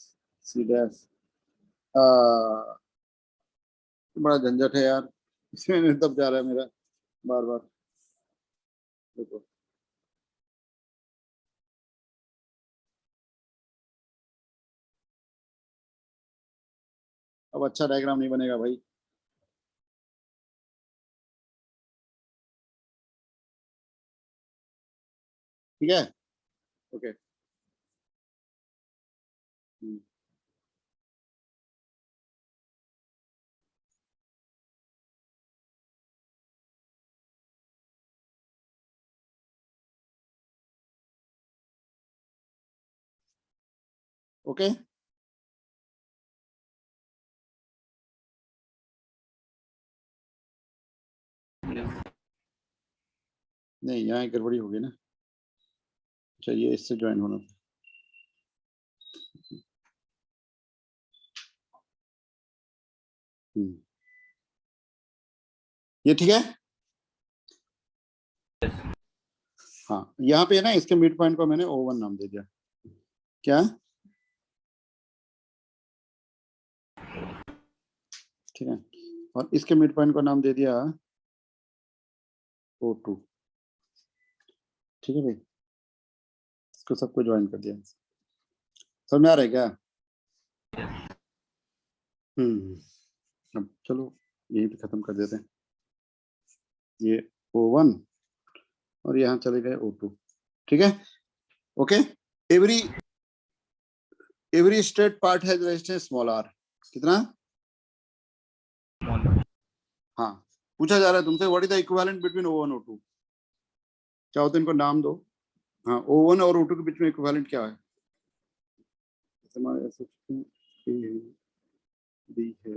C dash. बड़ा झंझट है यार, इसमें दब जा रहा है मेरा बार बार। देखो अब अच्छा डायग्राम नहीं बनेगा भाई। ठीक है। ओके। ओके। नहीं यहाँ एक गड़बड़ी होगी ना। चाहिए इससे ज्वाइन होना था। ये ठीक है। हाँ यहाँ पे है ना, इसके मिड पॉइंट को मैंने O1 नाम दे दिया। क्या? ठीक है। और इसके मिड पॉइंट को नाम दे दिया O2। ठीक है भाई, इसको सबको ज्वाइन कर दिया। समझ में आ रहा है क्या? अब चलो यही पे खत्म कर देते हैं। ये O1 और यहाँ चले गए O2। ठीक है। Okay. Every every straight part has resistance small r। कितना? हाँ, पूछा जा रहा है तुमसे what is the equivalent between O1 और O2। चाहो तो इनको नाम दो। हाँ, O1 और O2 के बीच में इक्विवेलेंट क्या है? हमारे A है, B है,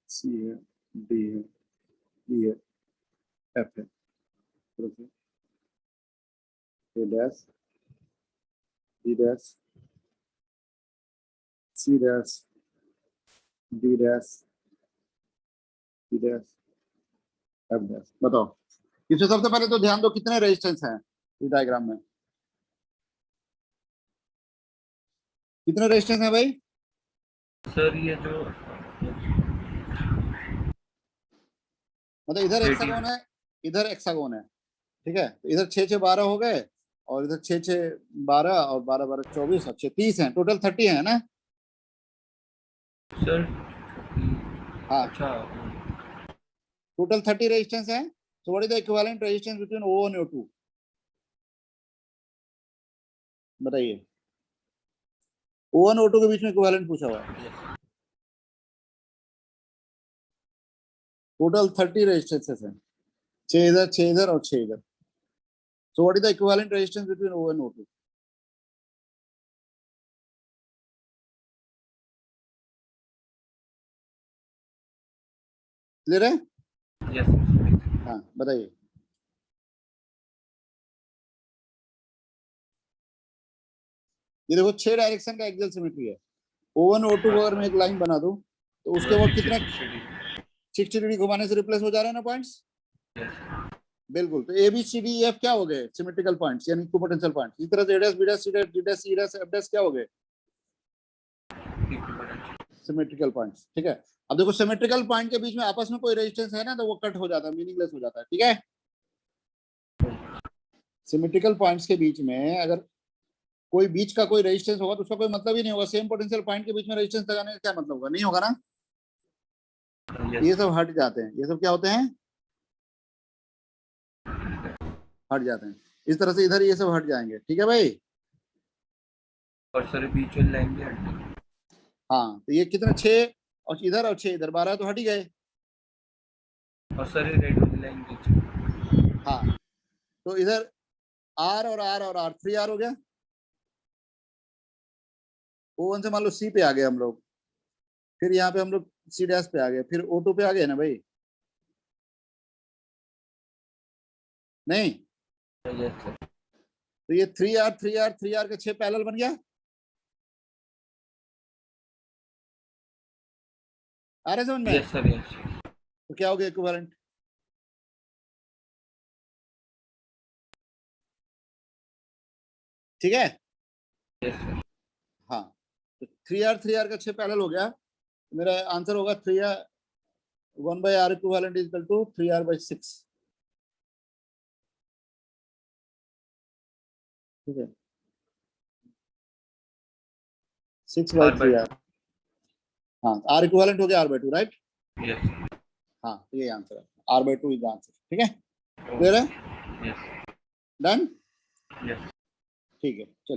C है, D है, E है, F है। A dash B dash C dash D dash E dash F dash. बताओ इसमें सबसे पहले तो ध्यान दो कितने रेजिस्टेंस हैं इस डायग्राम में। कितने रेजिस्टेंस है भाई? सर ये जो मतलब इधर 18 हेक्सागोन है, इधर हेक्सागोन है, ठीक है। तो इधर 6 6 12 हो गए, और इधर 6 6 12 और 12 12 24 और 6 30 है, टोटल 30 है ना। सर हाँ, अच्छा टोटल 30 रेजिस्टेंस है। So what is the equivalent resistance between O1 और O2? बताइए, O1 O2 के बीच में इक्विवेलेंट पूछा हुआ है। टोटल 30 रेजिस्टेंसेस हैं, 6 इधर 6 इधर और 6 इधर। So what is the equivalent resistance between O1 और O2? क्लियर है? यस। हाँ बताइए। ये देखो 6 डायरेक्शन का एक्सियल सिमेट्री है। O1 O2 को अगर मैं एक लाइन बना दूं तो उसके बाद कितना 60 डिग्री घुमाने से रिप्लेस हो जा रहे हैं ना पॉइंट्स। बिल्कुल, तो A B C D F क्या हो गए? सिमेट्रिकल पॉइंट्स यानी इक्विपोटेंशियल पॉइंट्स। इस तरह से A dash B dash C dash D dash C dash F dash क्या हो गए? सिमेट्रिकल पॉइंट्स, ठीक है। अब देखो सिमेट्रिकल पॉइंट के बीच में आपस में कोई रेजिस्टेंस है ना, तो वो कट हो जाता है, मीनिंगलेस हो जाता है, ठीक है। सिमेट्रिकल पॉइंट्स के बीच में अगर कोई बीच का कोई रेजिस्टेंस होगा तो उसका कोई मतलब ही नहीं होगा। सेम पोटेंशियल पॉइंट के बीच में रेजिस्टेंस लगाने का क्या मतलब होगा? नहीं होगा ना। ये सब हट जाते हैं, ये सब क्या होते हैं? हट जाते हैं। इस तरह से इधर ये सब हट जाएंगे, ठीक है भाई। और सर बीच में लाइन भी हट गई। हाँ, तो ये कितने 6 और 6 इधर 12 तो हट ही गए। और सर ये रेड वाली लाइन बीच। हाँ, तो इधर आर और आर और आर 3R हो गया। O1 से मान लो C पे आ गए हम लोग, फिर यहाँ पे हम लोग C डैश पे आ गए, फिर O2 पे आ गए ना भाई। नहीं, यस सर। तो ये 3R के 6 पैरेलल बन गया। आ रहे समझ में? Yes sir yes. तो क्या हो गया इक्विवेलेंट? ठीक है। Yes sir. हाँ, तो 3R का 6 पैरेलल हो गया, तो मेरा आंसर होगा 3R 1/R equivalent is equal to 3R/6। ठीक है, 6/3R। हाँ, R इक्विवेलेंट हो गया R/2, राइट। यस। हाँ, तो ये आंसर है, R/2 इज आंसर, ठीक है। क्लियर है? यस। डन। यस। ठीक है, चलो।